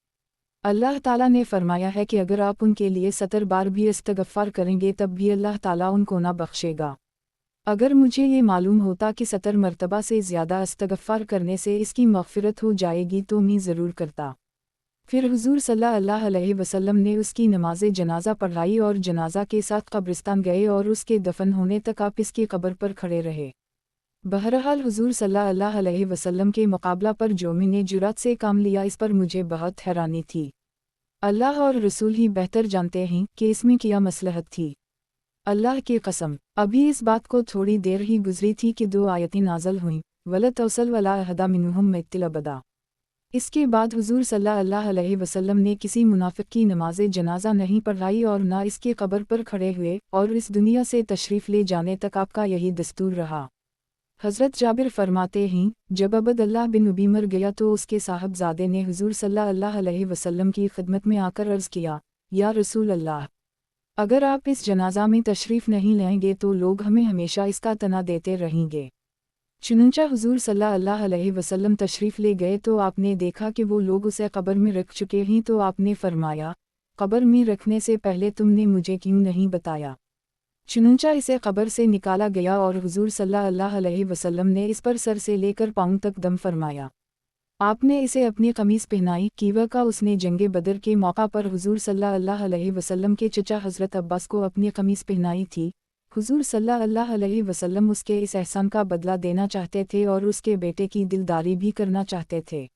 अल्लाह ताला ने फरमाया है कि अगर आप उनके लिए 70 बार भी इस्तग़फ़ार करेंगे तब भी अल्लाह ताला उनको ना बख्शेगा। अगर मुझे ये मालूम होता कि 70 मरतबा से ज़्यादा इस्तग़फ़ार करने से इसकी मग़फ़िरत हो जाएगी तो मैं ज़रूर करता। फिर हुज़ूर सल्लल्लाहु अलैहि वसल्लम ने उसकी नमाज जनाजा पढ़ाई और जनाजा के साथ कब्रिस्तान गए और उसके दफन होने तक आप इसकी कब्र पर खड़े रहे। बहरहाल हुज़ूर सल्लल्लाहु अलैहि वसल्लम के मुकाबला पर जो मैंने जुरात से काम लिया, इस पर मुझे बहुत हैरानी थी। अल्लाह और रसूल ही बेहतर जानते हैं कि इसमें क्या मसलहत थी। अल्लाह की कसम, अभी इस बात को थोड़ी देर ही गुजरी थी कि 2 आयतें नाज़ल हुईं, वला तौसल वला अहदा मिन्हुम मय्यतिल अबदा। इसके बाद हुज़ूर सल्लल्लाहु अलैहि वसल्लम ने किसी मुनाफिक की नमाज जनाजा नहीं पढ़ाई और ना इसके कब्र पर खड़े हुए, और इस दुनिया से तशरीफ़ ले जाने तक आपका यही दस्तूर रहा। हज़रत जाबिर फरमाते हैं, जब अब्दुल्लाह बिन उबी मर गया तो उसके साहबजादे ने हुज़ूर सल्लल्लाहु अलैहि वसल्लम की खिदमत में आकर अर्ज़ किया, या रसूल अल्लाह, अगर आप इस जनाजा में तशरीफ़ नहीं लेंगे तो लोग हमें हमेशा इसका तना देते रहेंगे। चुनंचा हुज़ूर सल्लल्लाहु अलैहि वसल्लम तशरीफ़ ले गए तो आपने देखा कि वो लोग उसे कब्र में रख चुके हैं, तो आपने फरमाया, कब्र में रखने से पहले तुमने मुझे क्यों नहीं बताया? चुनंचा इसे कब्र से निकाला गया और हुज़ूर सल्लल्लाहु अलैहि वसल्लम ने इस पर सर से लेकर पाँव तक दम फरमाया। आपने इसे अपनी कमीज़ पहनाई। कीवा का उसने जंगे बदर के मौका पर हुज़ूर सल्लल्लाहु अलैहि वसल्लम के चचा हज़रत अब्बास को अपनी कमीज़ पहनाई थी। हुज़ूर सल्लल्लाहु अलैहि वसल्लम उसके इस एहसान का बदला देना चाहते थे और उसके बेटे की दिलदारी भी करना चाहते थे।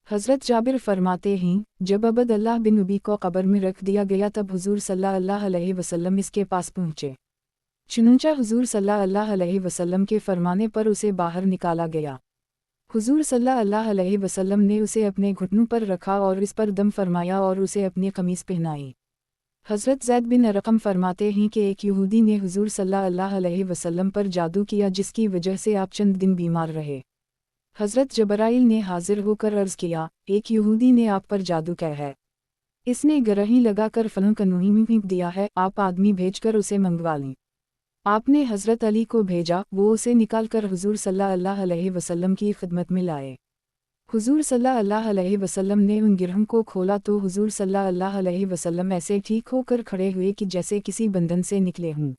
हज़रत जाबिर फरमाते हैं, जब अब्दुल्लाह बिन उबी को कब्र में रख दिया गया तब हुज़ूर सल्लल्लाहु अलैहि वसल्लम इसके पास पहुँचे। चुनंचा हुज़ूर सल्लल्लाहु अलैहि वसल्लम के फरमाने पर उसे बाहर निकाला गया। हुजूर सल्लल्लाहु अलैहि वसल्लम ने उसे अपने घुटनों पर रखा और इस पर दम फरमाया और उसे अपनी कमीज पहनाई। हज़रत ज़ैद बिन अरक़म फरमाते हैं कि एक यहूदी ने हुजूर सल्लल्लाहु अलैहि वसल्लम पर जादू किया जिसकी वजह से आप चंद दिन बीमार रहे। हज़रत जबराइल ने हाजिर होकर अर्ज़ किया, एक यहूदी ने आप पर जादू किया है, इसने गरही लगाकर फलों कनूही में फेंक दिया है, आप आदमी भेजकर उसे मंगवा लें। आपने हज़रत अली को भेजा, वो उसे निकालकर हुजूर सल्लल्लाहु अलैहि वसल्लम की खिदमत में लाए। हुजूर सल्लल्लाहु अलैहि वसल्लम ने उन गिरहों को खोला तो हुजूर सल्लल्लाहु अलैहि वसल्लम ऐसे ठीक होकर खड़े हुए कि जैसे किसी बंधन से निकले हों।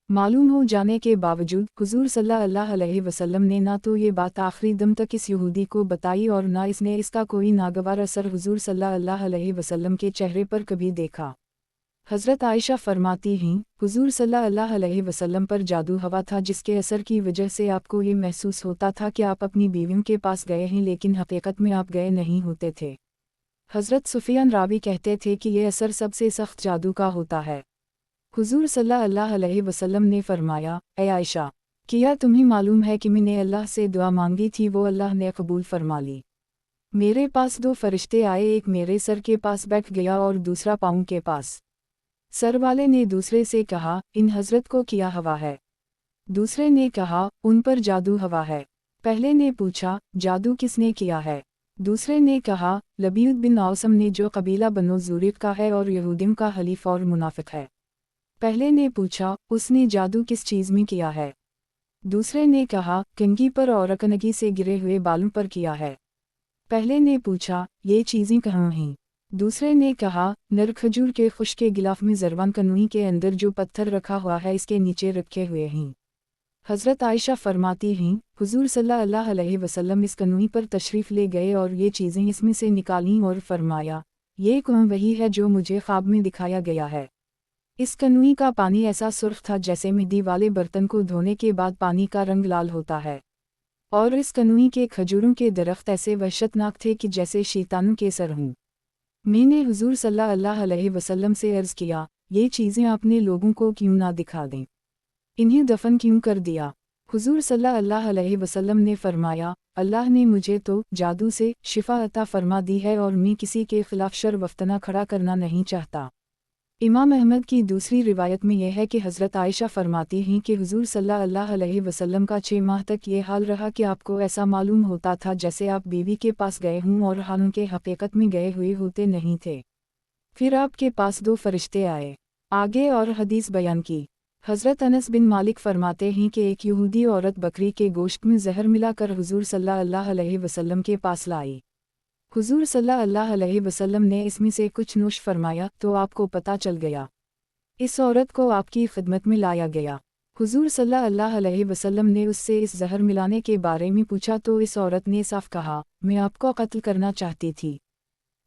मालूम हो जाने के बावजूद हुजूर सल्लल्लाहु अलैहि वसल्लम ने ना तो ये बात आखिरी दम तक इस यहूदी को बताई और ना इसने इसका कोई नागवार असर हुजूर सल्लल्लाहु अलैहि वसल्लम के चेहरे पर कभी देखा। हज़रत आयशा फरमाती हैं, हुजूर सल्लल्लाहु अलैहि वसल्लम पर जादू हवा था जिसके असर की वजह से आपको ये महसूस होता था कि आप अपनी बीवियों के पास गए हैं लेकिन हकीकत में आप गए नहीं होते थे। हज़रत सुफियान रावी कहते थे कि ये असर सबसे सख्त जादू का होता है। हुजूर सल्लल्लाहु अलैहि वसल्लम ने फरमाया, ए आयशा, क्या तुम्हें मालूम है कि मैंने अल्लाह से दुआ मांगी थी, वो अल्लाह ने कबूल फरमा ली। मेरे पास दो फरिश्ते आए, एक मेरे सर के पास बैठ गया और दूसरा पाँव के पास। सर वाले ने दूसरे से कहा, इन हज़रत को क्या हवा है? दूसरे ने कहा, उन पर जादू हवा है। पहले ने पूछा, जादू किसने किया है? दूसरे ने कहा, लबीद बिन औसम ने जो कबीला बनो ज़ुरैक़ का है और यहूदियों का हलीफ और मुनाफिक है। पहले ने पूछा, उसने जादू किस चीज़ में किया है? दूसरे ने कहा, कंघी पर और अकनगी से गिरे हुए बालों पर किया है। पहले ने पूछा, ये चीज़ें कहाँ हैं? दूसरे ने कहा, नर खजूर के खुश्के गिलाफ में ज़रवान कनूही के अंदर जो पत्थर रखा हुआ है इसके नीचे रखे हुए हैं। हज़रत आयशा फरमाती हैं, हुजूर सल्लल्लाहु अलैहि वसल्लम इस कनूही पर तशरीफ़ ले गए और ये चीज़ें इसमें से निकालीं और फरमाया, ये कुआं वही है जो मुझे ख्वाब में दिखाया गया है। इस कनूही का पानी ऐसा सुर्ख था जैसे मिट्टी वाले बर्तन को धोने के बाद पानी का रंग लाल होता है, और इस कनूही के खजूरों के दरख्त ऐसे वहशतनाक थे कि जैसे शैतानों के सर हों। मैंने हुजूर सल्लल्लाहु अलैहि वसल्लम से अर्ज़ किया, ये चीज़ें अपने लोगों को क्यों ना दिखा दें, इन्हें दफन क्यों कर दिया? हुजूर सल्लल्लाहु अलैहि वसल्लम ने फरमाया, अल्लाह ने मुझे तो जादू से शिफा अता फरमा दी है और मैं किसी के खिलाफ शर वफ्तना खड़ा करना नहीं चाहता। इमाम अहमद की दूसरी रिवायत में यह है कि हज़रत आयशा फरमाती हैं कि हुजूर सल्लल्लाहु अलैहि वसल्लम का 6 माह तक ये हाल रहा कि आपको ऐसा मालूम होता था जैसे आप बीवी के पास गए हों और हालांकि हकीकत में गए हुए होते नहीं थे। फिर आपके पास 2 फरिश्ते आए। आगे और हदीस बयान की। हज़रत अनस बिन मालिक फरमाते हैं कि एक यहूदी औरत बकरी के गोश्त में जहर मिलाकर हुजूर सल्लल्लाहु अलैहि वसल्लम के पास लाई। हुजूर सल्लल्लाहु अलैहि वसल्लम ने इसमें से कुछ नोश फरमाया तो आपको पता चल गया। इस औरत को आपकी खिदमत में लाया गया। हुजूर सल्लल्लाहु अलैहि वसल्लम ने उससे इस जहर मिलाने के बारे में पूछा तो इस औरत ने साफ कहा, मैं आपको कत्ल करना चाहती थी।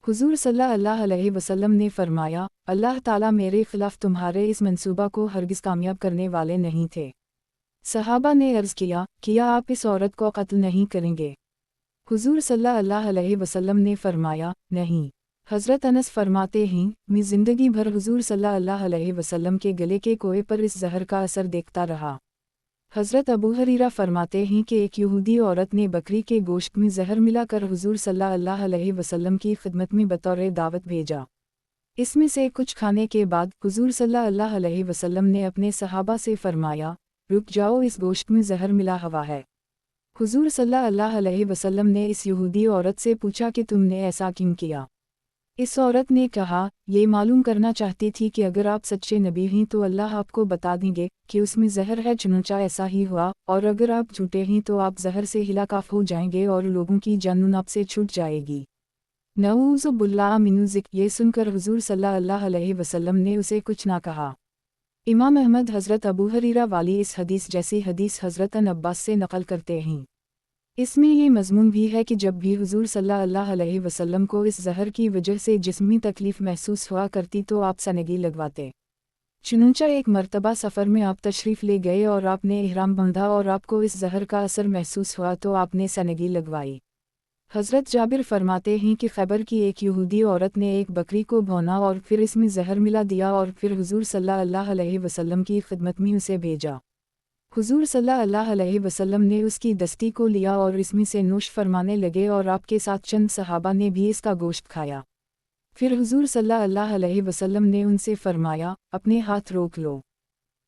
हुजूर सल्लल्लाहु अलैहि वसल्लम ने फरमाया, अल्लाह ताला मेरे खिलाफ तुम्हारे इस मंसूबा को हरगिज़ कामयाब करने वाले नहीं थे। सहाबा ने अर्ज़ किया, क्या आप इस औरत को कत्ल नहीं करेंगे? हुजूर सल्लल्लाहु अलैहि वसल्लम ने फरमाया, नहीं। हज़रत अनस फरमाते हैं, मैं ज़िंदगी भर हुजूर सल्लल्लाहु अलैहि वसल्लम के गले के कोए पर इस जहर का असर देखता रहा। हज़रत अबू हुरैरा फरमाते हैं कि एक यहूदी औरत ने बकरी के गोश्त में जहर मिलाकर हुजूर सल्लल्लाहु अलैहि वसल्लम की खिदमत में बतौर दावत भेजा। इसमें से कुछ खाने के बाद हुजूर सल्लल्लाहु अलैहि वसल्लम ने अपने सहाबा से फरमाया, रुक जाओ, इस गोश्त में जहर मिला हुआ है। हुजूर सल्लल्लाहु अलैहि वसल्लम ने इस यहूदी औरत से पूछा कि तुमने ऐसा क्यों किया? इस औरत ने कहा, ये मालूम करना चाहती थी कि अगर आप सच्चे नबी हैं तो अल्लाह आपको बता देंगे कि उसमें जहर है, चुनचा ऐसा ही हुआ, और अगर आप झूठे हैं तो आप जहर से हिलाकाफ हो जाएंगे और लोगों की जान आपसे छूट जाएगी। नऊज़ु बिल्लाह मिन ज़िक्र। ये सुनकर हुजूर सल्लल्लाहु अलैहि वसल्लम ने उसे कुछ ना कहा। इमाम अहमद हज़रत अबू हुरैरा वाली इस हदीस जैसी हदीस हज़रत अब्बास से नकल करते हैं। इसमें ये मज़मून भी है कि जब भी हुजूर सल्लल्लाहु अलैहि वसल्लम को इस जहर की वजह से जिस्मी तकलीफ़ महसूस हुआ करती तो आप सनगी लगवाते। चुनंचा एक मर्तबा सफ़र में आप तशरीफ़ ले गए और आपने इहराम बांधा और आपको इस जहर का असर महसूस हुआ तो आपने सनगी लगवाई। हज़रत जाबिर फरमाते हैं कि खैबर की एक यहूदी औरत ने एक बकरी को भौना और फिर इसमें जहर मिला दिया और फिर हुजूर सल्लल्लाहु अलैहि वसल्लम की खिदमत में उसे भेजा। हुजूर सल्लल्लाहु अलैहि वसल्लम ने उसकी दस्ती को लिया और इसमें से नोश फरमाने लगे और आपके साथ चंद सहाबा ने भी इसका गोश्त खाया। फिर हुजूर सल्लल्लाहु अलैहि वसल्लम ने उनसे फरमाया, अपने हाथ रोक लो।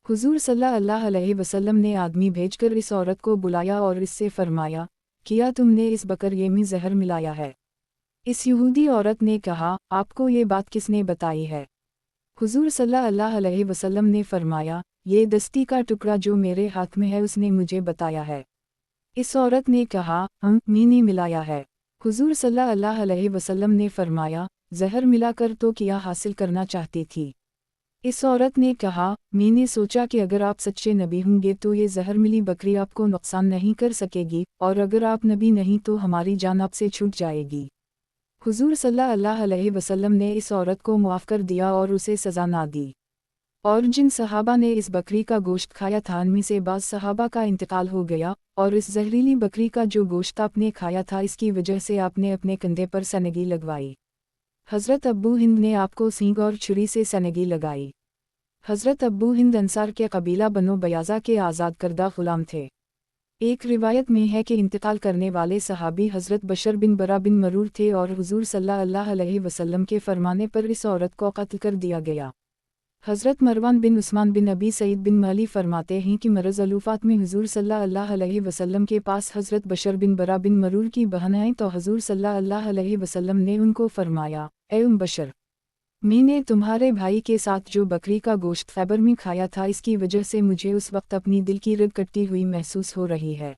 हुजूर सल्लल्लाहु अलैहि वसल्लम ने आदमी भेजकर इस औरत को बुलाया और इससे फरमाया, क्या तुमने इस बकरिए में जहर मिलाया है? इस यहूदी औरत ने कहा, आपको ये बात किसने बताई है? हुजूर सल्लल्लाहु अलैहि वसल्लम ने फरमाया, ये दस्ती का टुकड़ा जो मेरे हाथ में है उसने मुझे बताया है। इस औरत ने कहा, मैंने मिलाया है। हुजूर सल्लल्लाहु अलैहि वसल्लम ने फरमाया, जहर मिलाकर तो क्या हासिल करना चाहती थी? इस औरत ने कहा, मैंने सोचा कि अगर आप सच्चे नबी होंगे तो ये जहर मिली बकरी आपको नुकसान नहीं कर सकेगी, और अगर आप नबी नहीं तो हमारी जान आपसे छूट जाएगी। हुजूर सल्लल्लाहु अलैहि वसल्लम ने इस औरत को मुआफ़ कर दिया और उसे सज़ा ना दी। और जिन सहाबा ने इस बकरी का गोश्त खाया था उनमें से बाज़ सहाबा का इंतकाल हो गया, और इस जहरीली बकरी का जो गोश्त आपने खाया था इसकी वजह से आपने अपने कंधे पर सनगी लगवाई। हज़रत अब्बू हिंद ने आपको सींग और छुरी से सनगी लगाई। हज़रत अब्बू हिंद अंसार के कबीला बनो बयाज़ा के आज़ाद करदा ग़ुलाम थे। एक रिवायत में है कि इंतकाल करने वाले सहाबी हज़रत बशर बिन बरा बिन मरूर थे और हुजूर सल्लल्लाहु अलैहि वसल्लम के फरमाने पर इस औरत को कत्ल कर दिया गया। हज़रत मरवान बिन उस्मान बिन अबी सईद बिन मली फरमाते हैं कि मरज़ अलूफ़ात में हुजूर सल्लल्लाहु अलैहि वसल्लम के पास हज़रत बशर बिन बरा बिन मरूर की बहन आई तो हुजूर सल्लल्लाहु अलैहि वसल्लम ने उनको फरमाया, ए बशर, मैंने तुम्हारे भाई के साथ जो बकरी का गोश्त खैबर में खाया था इसकी वजह से मुझे उस वक्त अपनी दिल की रग कटती हुई महसूस हो रही है।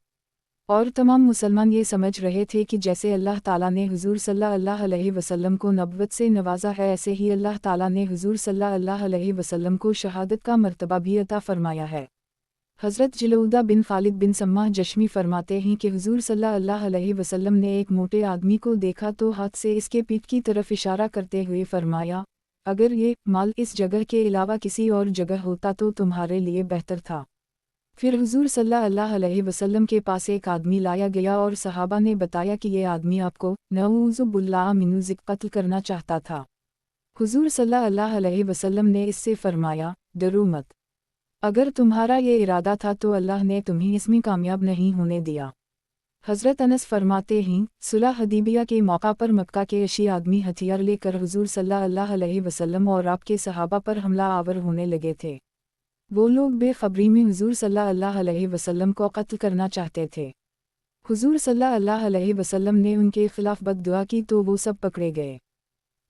और तमाम मुसलमान ये समझ रहे थे कि जैसे अल्लाह ताला ने हुजूर सल्लल्लाहु अलैहि वसल्लम को नबुव्वत से नवाजा है ऐसे ही अल्लाह ताला ने हुजूर सल्लल्लाहु अलैहि वसल्लम को शहादत का मर्तबा भी अता फरमाया है। हज़रत जिलौदा बिन खालिद बिन सम्माह जश्मी फरमाते हैं कि हुजूर सल्लल्लाहु अलैहि वसल्लम ने एक मोटे आदमी को देखा तो हाथ से इसके पीठ की तरफ इशारा करते हुए फरमाया, अगर ये माल इस जगह के अलावा किसी और जगह होता तो तुम्हारे लिए बेहतर था। फिर हुजूर सल्लल्लाहु अलैहि वसल्लम के पास एक आदमी लाया गया और सहाबा ने बताया कि ये आदमी आपको नऊज़ुबिल्लाह मिन्हु कत्ल करना चाहता था। हुजूर सल्लल्लाहु अलैहि वसल्लम ने इससे फरमाया, डरो मत। अगर तुम्हारा ये इरादा था तो अल्लाह ने तुम्हें इसमें कामयाब नहीं होने दिया। हज़रत अनस फरमाते हैं, सुलह हदीबिया के मौका पर मक्का के अशी आदमी हथियार लेकर हुजूर सल्लल्लाहु अलैहि वसल्लम और आपके सहाबा पर हमला आवर होने लगे थे। वो लोग बेखबरी में हुजूर सल्लल्लाहु अलैहि वसल्लम को कत्ल करना चाहते थे। हुजूर सल्लल्लाहु अलैहि वसल्लम ने उनके खिलाफ बद्दुआ की तो वो सब पकड़े गए।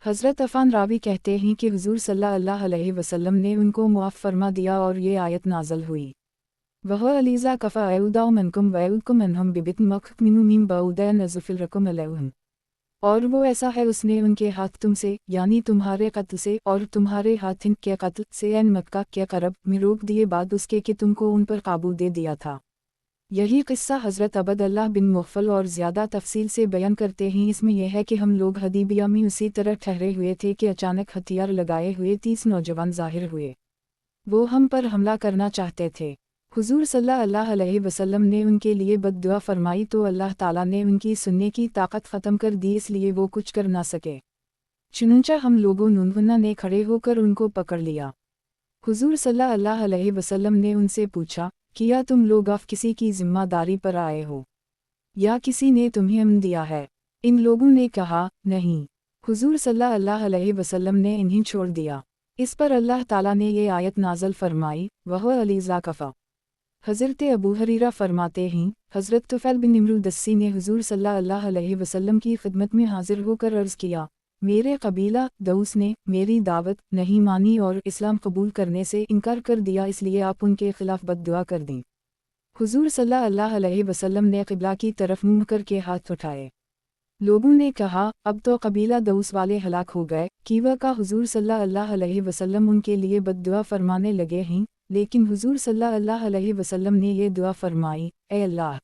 हज़रत अफ़ान रावी कहते हैं कि हुजूर सल्लल्लाहु अलैहि वसल्लम ने उनको मुआफ़ फरमा दिया और ये आयत नाज़िल हुई, वह अलीज़ा कफ़ा अयउदा मनकुम वयउदकुम अनहुम बिबितन मखमिनु मीम बाउदा नज़ुफिल रकुम अलैहुम। और वो ऐसा है उसने उनके हाथ तुमसे यानी तुम्हारे कत्ल से और तुम्हारे हाथ हिंद के कत्ल से एन मक्का के करब में रोक दिए बाद उसके कि तुमको उन पर काबू दे दिया था। यही किस्सा हज़रत अबद अल्लाह बिन मुग़फ़ल और ज़्यादा तफसील से बयान करते हैं। इसमें यह है कि हम लोग हदीबिया में उसी तरह ठहरे हुए थे कि अचानक हथियार लगाए हुए 30 नौजवान ज़ाहिर हुए। वो हम पर हमला करना चाहते थे। हुजूर सल्लल्लाहु अलैहि वसल्लम ने उनके लिए बद्दुआ फरमाई तो अल्लाह ताला ने उनकी सुनने की ताकत ख़त्म कर दी, इसलिए वो कुछ कर ना सके। चुनंचा हम लोगों नुनवना ने खड़े होकर उनको पकड़ लिया। हुजूर सल्लल्लाहु अलैहि वसल्लम ने उनसे पूछा, क्या तुम लोग अब किसी की जिम्मेदारी पर आए हो या किसी ने तुम्हें अमन दिया है? इन लोगों ने कहा, नहीं। हुजूर सल्लल्लाहु अलैहि वसल्लम ने इन्हें छोड़ दिया। इस पर अल्लाह ताला ने ये आयत नाज़िल फरमाई, वह अलीज़ा कफ़ा। हज़रत अबू हरीरा फरमाते हैं, हज़रत तुफ़ैल बिन इम्रू दस्सी ने हुजूर सल्लल्लाहु अलैहि वसल्लम की खिदमत में हाजिर होकर अर्ज़ किया, मेरे कबीला दऊस ने मेरी दावत नहीं मानी और इस्लाम कबूल करने से इनकार कर दिया, इसलिए आप उनके खिलाफ बद्दुआ कर दें। हुजूर सल्लल्लाहु अलैहि वसल्लम ने क़िबला की तरफ मुँह करके हाथ उठाए। लोगों ने कहा, अब तो कबीला दऊस वाले हलाक हो गए। कीवा का हुजूर सल्लल्लाहु अलैहि वसल्लम उनके लिए बद्दुआ फरमाने लगे हैं, लेकिन हुजूर सल्लल्लाहु अलैहि वसल्लम ने ये दुआ फरमाई, ए अल्लाह,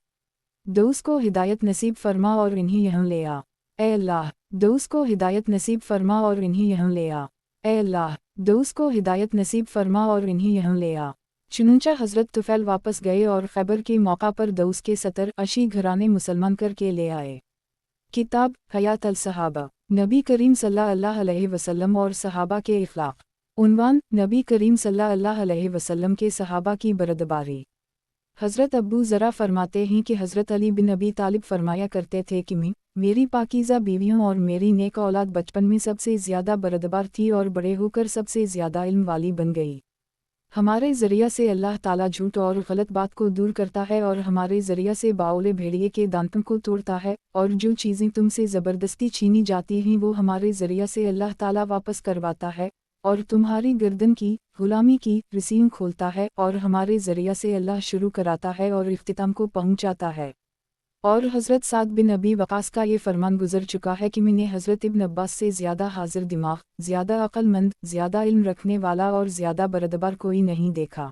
दऊस को हिदायत नसीब फरमा और इन्हें यहाँ ले आ। ए अल्लाह, दऊस को हिदायत नसीब फरमा और इन्हें यहाँ ले आ। ए अल्लाह, दऊस को हिदायत नसीब फरमा और इन्हें यहाँ ले आ। चुनंचा हज़रत तुफ़ैल वापस गए और खैबर के मौका पर दऊस के 70 अशी घराने मुसलमान करके ले आए। किताब हयात अल सहाबा, नबी करीम सल्लल्लाहु अलैहि वसल्लम और सहाबा के इख़लाक़। उन्वान, नबी करीम सल्लल्लाहु अलैहि वसल्लम के सहाबा की बरदबारी। हज़रत अब्बू ज़रा फरमाते हैं कि हज़रत अली बिन अबी तालिब फरमाया करते थे कि मेरी पाकीज़ा बीवियों और मेरी नेक औलाद बचपन में सबसे ज़्यादा बरदबार थी और बड़े होकर सबसे ज़्यादा इल्म वाली बन गई। हमारे ज़रिया से अल्लाह ताला झूठ और गलत बात को दूर करता है और हमारे ज़रिया से बाउले भेड़िए के दांतों को तोड़ता है, और जो चीज़ें तुमसे ज़बरदस्ती छीनी जाती हैं वो हमारे ज़रिया से अल्लाह ताला वापस करवाता है, और तुम्हारी गर्दन की गुलामी की रसीम खोलता है और हमारे ज़रिया से अल्लाह शुरू कराता है और इख्तिताम को पहुँचाता है। और हज़रत साद बिन अबी वक़ास का ये फरमान गुज़र चुका है कि मैंने हज़रत इब्न अब्बास से ज़्यादा हाजिर दिमाग, ज़्यादा अक़लमंद, ज़्यादा इल्म रखने वाला और ज़्यादा बरदबार कोई नहीं देखा।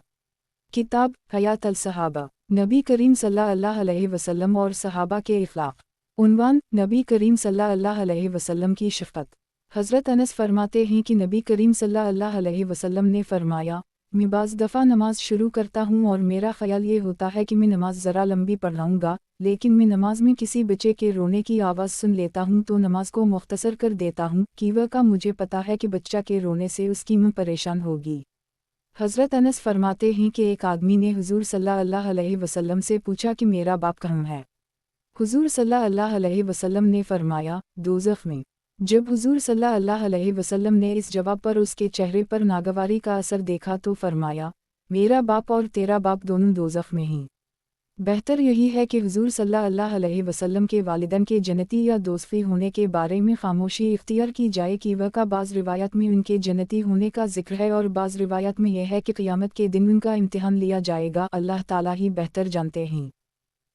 किताब हयात अल-सहाबा, नबी करीम सल्लल्लाहु अलैहि वसल्लम और सहाबा के इख़लाक़। उन्वान, नबी करीम सल्लल्लाहु अलैहि वसल्लम की शफ़क़त। हज़रत अनस फरमाते हैं कि नबी करीम सल्लल्लाहु अलैहि वसल्लम ने फरमाया, मैं बाज़ दफ़ा नमाज शुरू करता हूँ और मेरा ख़याल ये होता है कि मैं नमाज ज़रा लंबी पढ़ाऊँगा, लेकिन मैं नमाज में किसी बच्चे के रोने की आवाज़ सुन लेता हूँ तो नमाज को मुख्तसर कर देता हूँ, कीवा का मुझे पता है कि बच्चा के रोने से उसकी माँ परेशान होगी। हज़रत अनस फरमाते हैं कि एक आदमी ने हुज़ूर सल्लल्लाहु अलैहि वसल्लम से पूछा कि मेरा बाप कहाँ है। हुज़ूर सल्लल्लाहु अलैहि वसल्लम ने फरमाया, दोज़ख में। जब हुज़ूर सल्लल्लाहु अलैहि वसल्लम ने इस जवाब पर उसके चेहरे पर नागवारी का असर देखा तो फरमाया, मेरा बाप और तेरा बाप दोनों दोज़ख में हैं। बेहतर यही है कि हुज़ूर सल्लल्लाहु अलैहि वसल्लम के वालिदैन के जन्नती या दोज़खी होने के बारे में खामोशी इख्तियार की जाए कि वह का बाज़ रिवायत में उनके जन्नती होने का जिक्र है और बाज़ रिवायत में यह है कि क़ियामत के दिन उनका इम्तिहान लिया जाएगा, अल्लाह ताला ही बेहतर जानते हैं।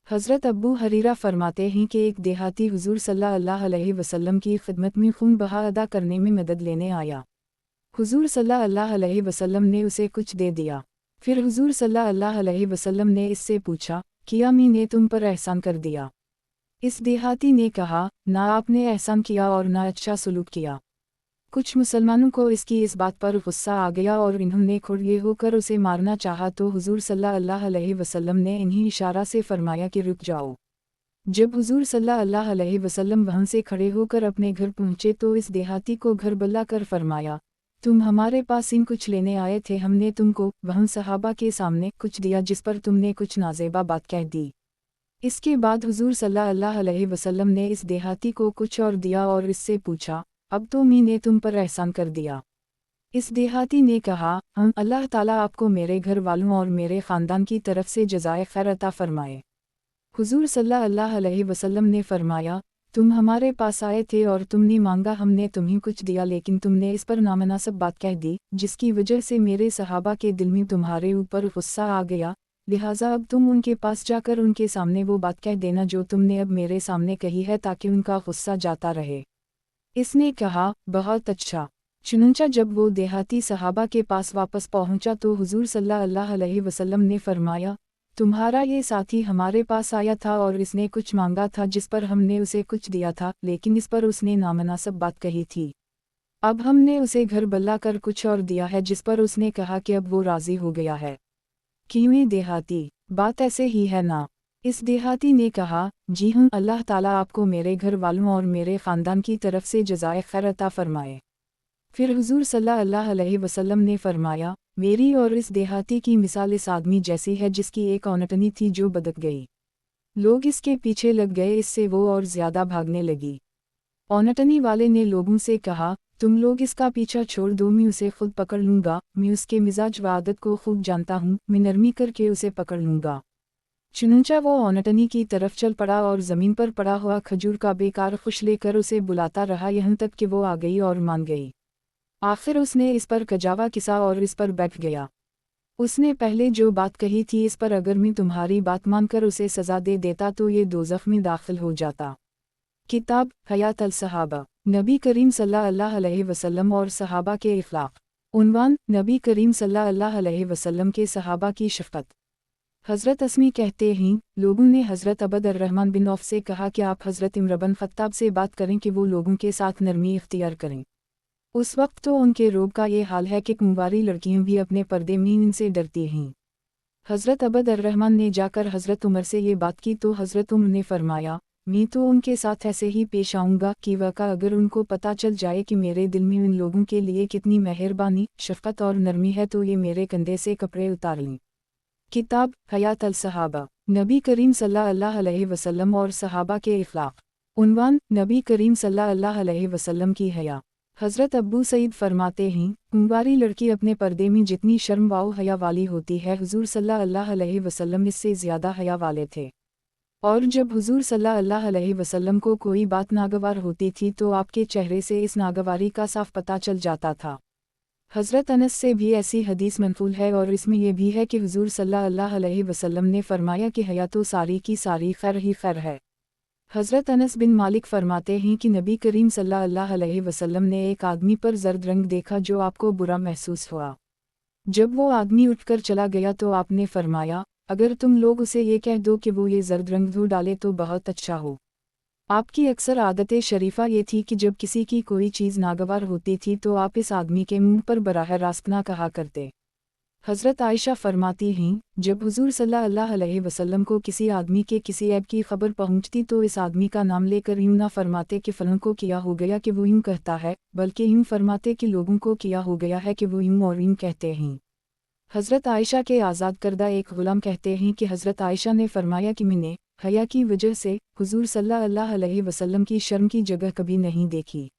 हज़रत अब्बू हरीरा फरमाते हैं कि एक देहाती हुज़ूर सल्लल्लाहु अलैहि वसल्लम की खिदमत में खून बहा अदा करने में मदद लेने आया। हुज़ूर सल्लल्लाहु अलैहि वसल्लम ने उसे कुछ दे दिया। फिर हुज़ूर सल्लल्लाहु अलैहि वसल्लम ने इससे पूछा, क्या मैंने तुम पर एहसान कर दिया? इस देहाती ने कहा, ना आपने एहसान किया और ना अच्छा सलूक किया। कुछ मुसलमानों को इसकी इस बात पर गुस्सा आ गया और इन्होंने खुड़े होकर उसे मारना चाहा तो हुज़ूर सल्लल्लाहु अलैहि वसल्लम ने इन्हीं इशारा से फरमाया कि रुक जाओ। जब हुज़ूर सल्लल्लाहु अलैहि वसल्लम वहाँ से खड़े होकर अपने घर पहुँचे तो इस देहाती को घर बुला कर फरमाया, तुम हमारे पास इन कुछ लेने आए थे, हमने तुमको वहाँ सहाबा के सामने कुछ दिया जिस पर तुमने कुछ नाज़ेबा बात कह दी। इसके बाद हुज़ूर सल्लल्लाहु अलैहि वसल्लम ने इस देहाती को कुछ और दिया और इससे पूछा, अब तो मैंने तुम पर एहसान कर दिया। इस देहाती ने कहा, अल्लाह ताला आपको मेरे घर वालों और मेरे ख़ानदान की तरफ से जज़ाए खैर अता फ़रमाए। हुज़ूर सल्लल्लाहु अलैहि वसल्लम ने फरमाया, तुम हमारे पास आए थे और तुमने मांगा, हमने तुम्हें कुछ दिया, लेकिन तुमने इस पर नामनासब बात कह दी, जिसकी वजह से मेरे सहाबा के दिल में तुम्हारे ऊपर गुस्सा आ गया, लिहाजा अब तुम उनके पास जाकर उनके सामने वो बात कह देना जो तुमने अब मेरे सामने कही है, ताकि उनका गुस्सा जाता रहे। इसने कहा, बहुत अच्छा। चुनंचा जब वो देहाती सहाबा के पास वापस पहुंचा तो हुज़ूर सल्लल्लाहु अलैहि वसल्लम ने फरमाया, तुम्हारा ये साथी हमारे पास आया था और इसने कुछ मांगा था जिस पर हमने उसे कुछ दिया था, लेकिन इस पर उसने नामनासब बात कही थी। अब हमने उसे घर बुला कर कुछ और दिया है जिस पर उसने कहा कि अब वो राज़ी हो गया है। क्यों देहाती, बात ऐसे ही है ना? इस देहाती ने कहा, जी हाँ, अल्लाह ताला आपको मेरे घर वालों और मेरे ख़ानदान की तरफ से जज़ाए खैर अता फ़रमाए। फिर हुज़ूर सल्लल्लाहु अलैहि वसल्लम ने फरमाया, मेरी और इस देहाती की मिसाल इस आदमी जैसी है जिसकी एक औनटनी थी जो बदक गई। लोग इसके पीछे लग गए, इससे वो और ज़्यादा भागने लगी। औनटनी वाले ने लोगों से कहा, तुम लोग इसका पीछा छोड़ दो, मैं उसे खुद पकड़ लूँगा, मैं उसके मिजाज व आदत को खूब जानता हूँ, मैं नरमी करके उसे पकड़ लूँगा। चुनंचा वो औनटनी की तरफ चल पड़ा और ज़मीन पर पड़ा हुआ खजूर का बेकार खुश लेकर उसे बुलाता रहा यहाँ तक कि वो आ गई और मान गई। आखिर उसने इस पर कजावा किसा और इस पर बैठ गया। उसने पहले जो बात कही थी, इस पर अगर मैं तुम्हारी बात मानकर उसे सज़ा दे देता तो ये दोज़ख में दाखिल हो जाता। किताब हयात अल-सहाबा, नबी करीम सल्लल्लाहु अलैहि वसल्लम और सहाबा के इख़लाक़। उन्वान, नबी करीम सल्लल्लाहु अलैहि वसल्लम के सहाबा की शफ़क़त। हज़रत अस्मी कहते हैं, लोगों ने हज़रत अबद-उर-रहमान बिन औफ़ से कहा कि आप हज़रत उमर बिन ख़त्ताब से बात करें कि वो लोगों के साथ नरमी इख्तियार करें। उस वक्त तो उनके रोब का ये हाल है कि कुंवारी लड़कियां भी अपने पर्दे में इनसे डरती हैं। हज़रत अबद-उर-रहमान ने जाकर हज़रत उमर से ये बात की तो हज़रत उमर ने फरमाया, मैं तो उनके साथ ऐसे ही पेश आऊँगा कि वाक़ा अगर उनको पता चल जाए कि मेरे दिल में उन लोगों के लिए कितनी मेहरबानी, शफ़क़त और नरमी है तो ये मेरे कंधे से कपड़े उतार लें। किताब हयात अल-सहाबा, नबी करीम सल्लल्लाहु अलैहि वसल्लम और सहाबा के इखलाक। उन्वान, नबी करीम सल्लल्लाहु अलैहि वसल्लम की हया। हज़रत अब्बू सईद फरमाते हैं, कुंवारी लड़की अपने पर्दे में जितनी शर्म व हया वाली होती है, हुजूर सल्लल्लाहु अलैहि वसल्लम इससे ज़्यादा हया वाले थे। और जब हुजूर सल्लल्लाहु अलैहि वसल्लम को कोई बात नागवार होती थी तो आपके चेहरे से इस नागवारी का साफ पता चल जाता था। हज़रत अनस से भी ऐसी हदीस मनक़ूल है और इसमें यह भी है कि हुजूर सल्लल्लाहु अलैहि वसल्लम ने फरमाया कि हया तो सारी की सारी खैर ही खैर है। हज़रत अनस बिन मालिक फरमाते हैं कि नबी करीम सल्लल्लाहु अलैहि वसल्लम ने एक आदमी पर जर्द रंग देखा जो आपको बुरा महसूस हुआ। जब वो आदमी उठकर चला गया तो आपने फरमाया, अगर तुम लोग उसे ये कह दो कि वो ये जर्द रंग धो डाले तो बहुत अच्छा हो। आपकी अक्सर आदत शरीफा ये थी कि जब किसी की कोई चीज़ नागवार होती थी तो आप इस आदमी के मुंह पर बराह रास्त ना कहा करते। हज़रत आयशा फरमाती हैं, जब हुजूर सल्लल्लाहु अलैहि वसल्लम को किसी आदमी के किसी ऐब की खबर पहुंचती तो इस आदमी का नाम लेकर यूं ना फरमाते कि फ़लाँ को किया हो गया कि वो यूं कहता है, बल्कि यूं फरमाते कि लोगों को किया हो गया है कि वो यूं और यूं कहते हैं। हज़रत आयशा के आज़ाद करदा एक ग़ुलाम कहते हैं कि हज़रत आयशा ने फरमाया कि मैंने हया की वजह से हुजूर सल्लल्लाहु अलैहि वसल्लम की शर्म की जगह कभी नहीं देखी।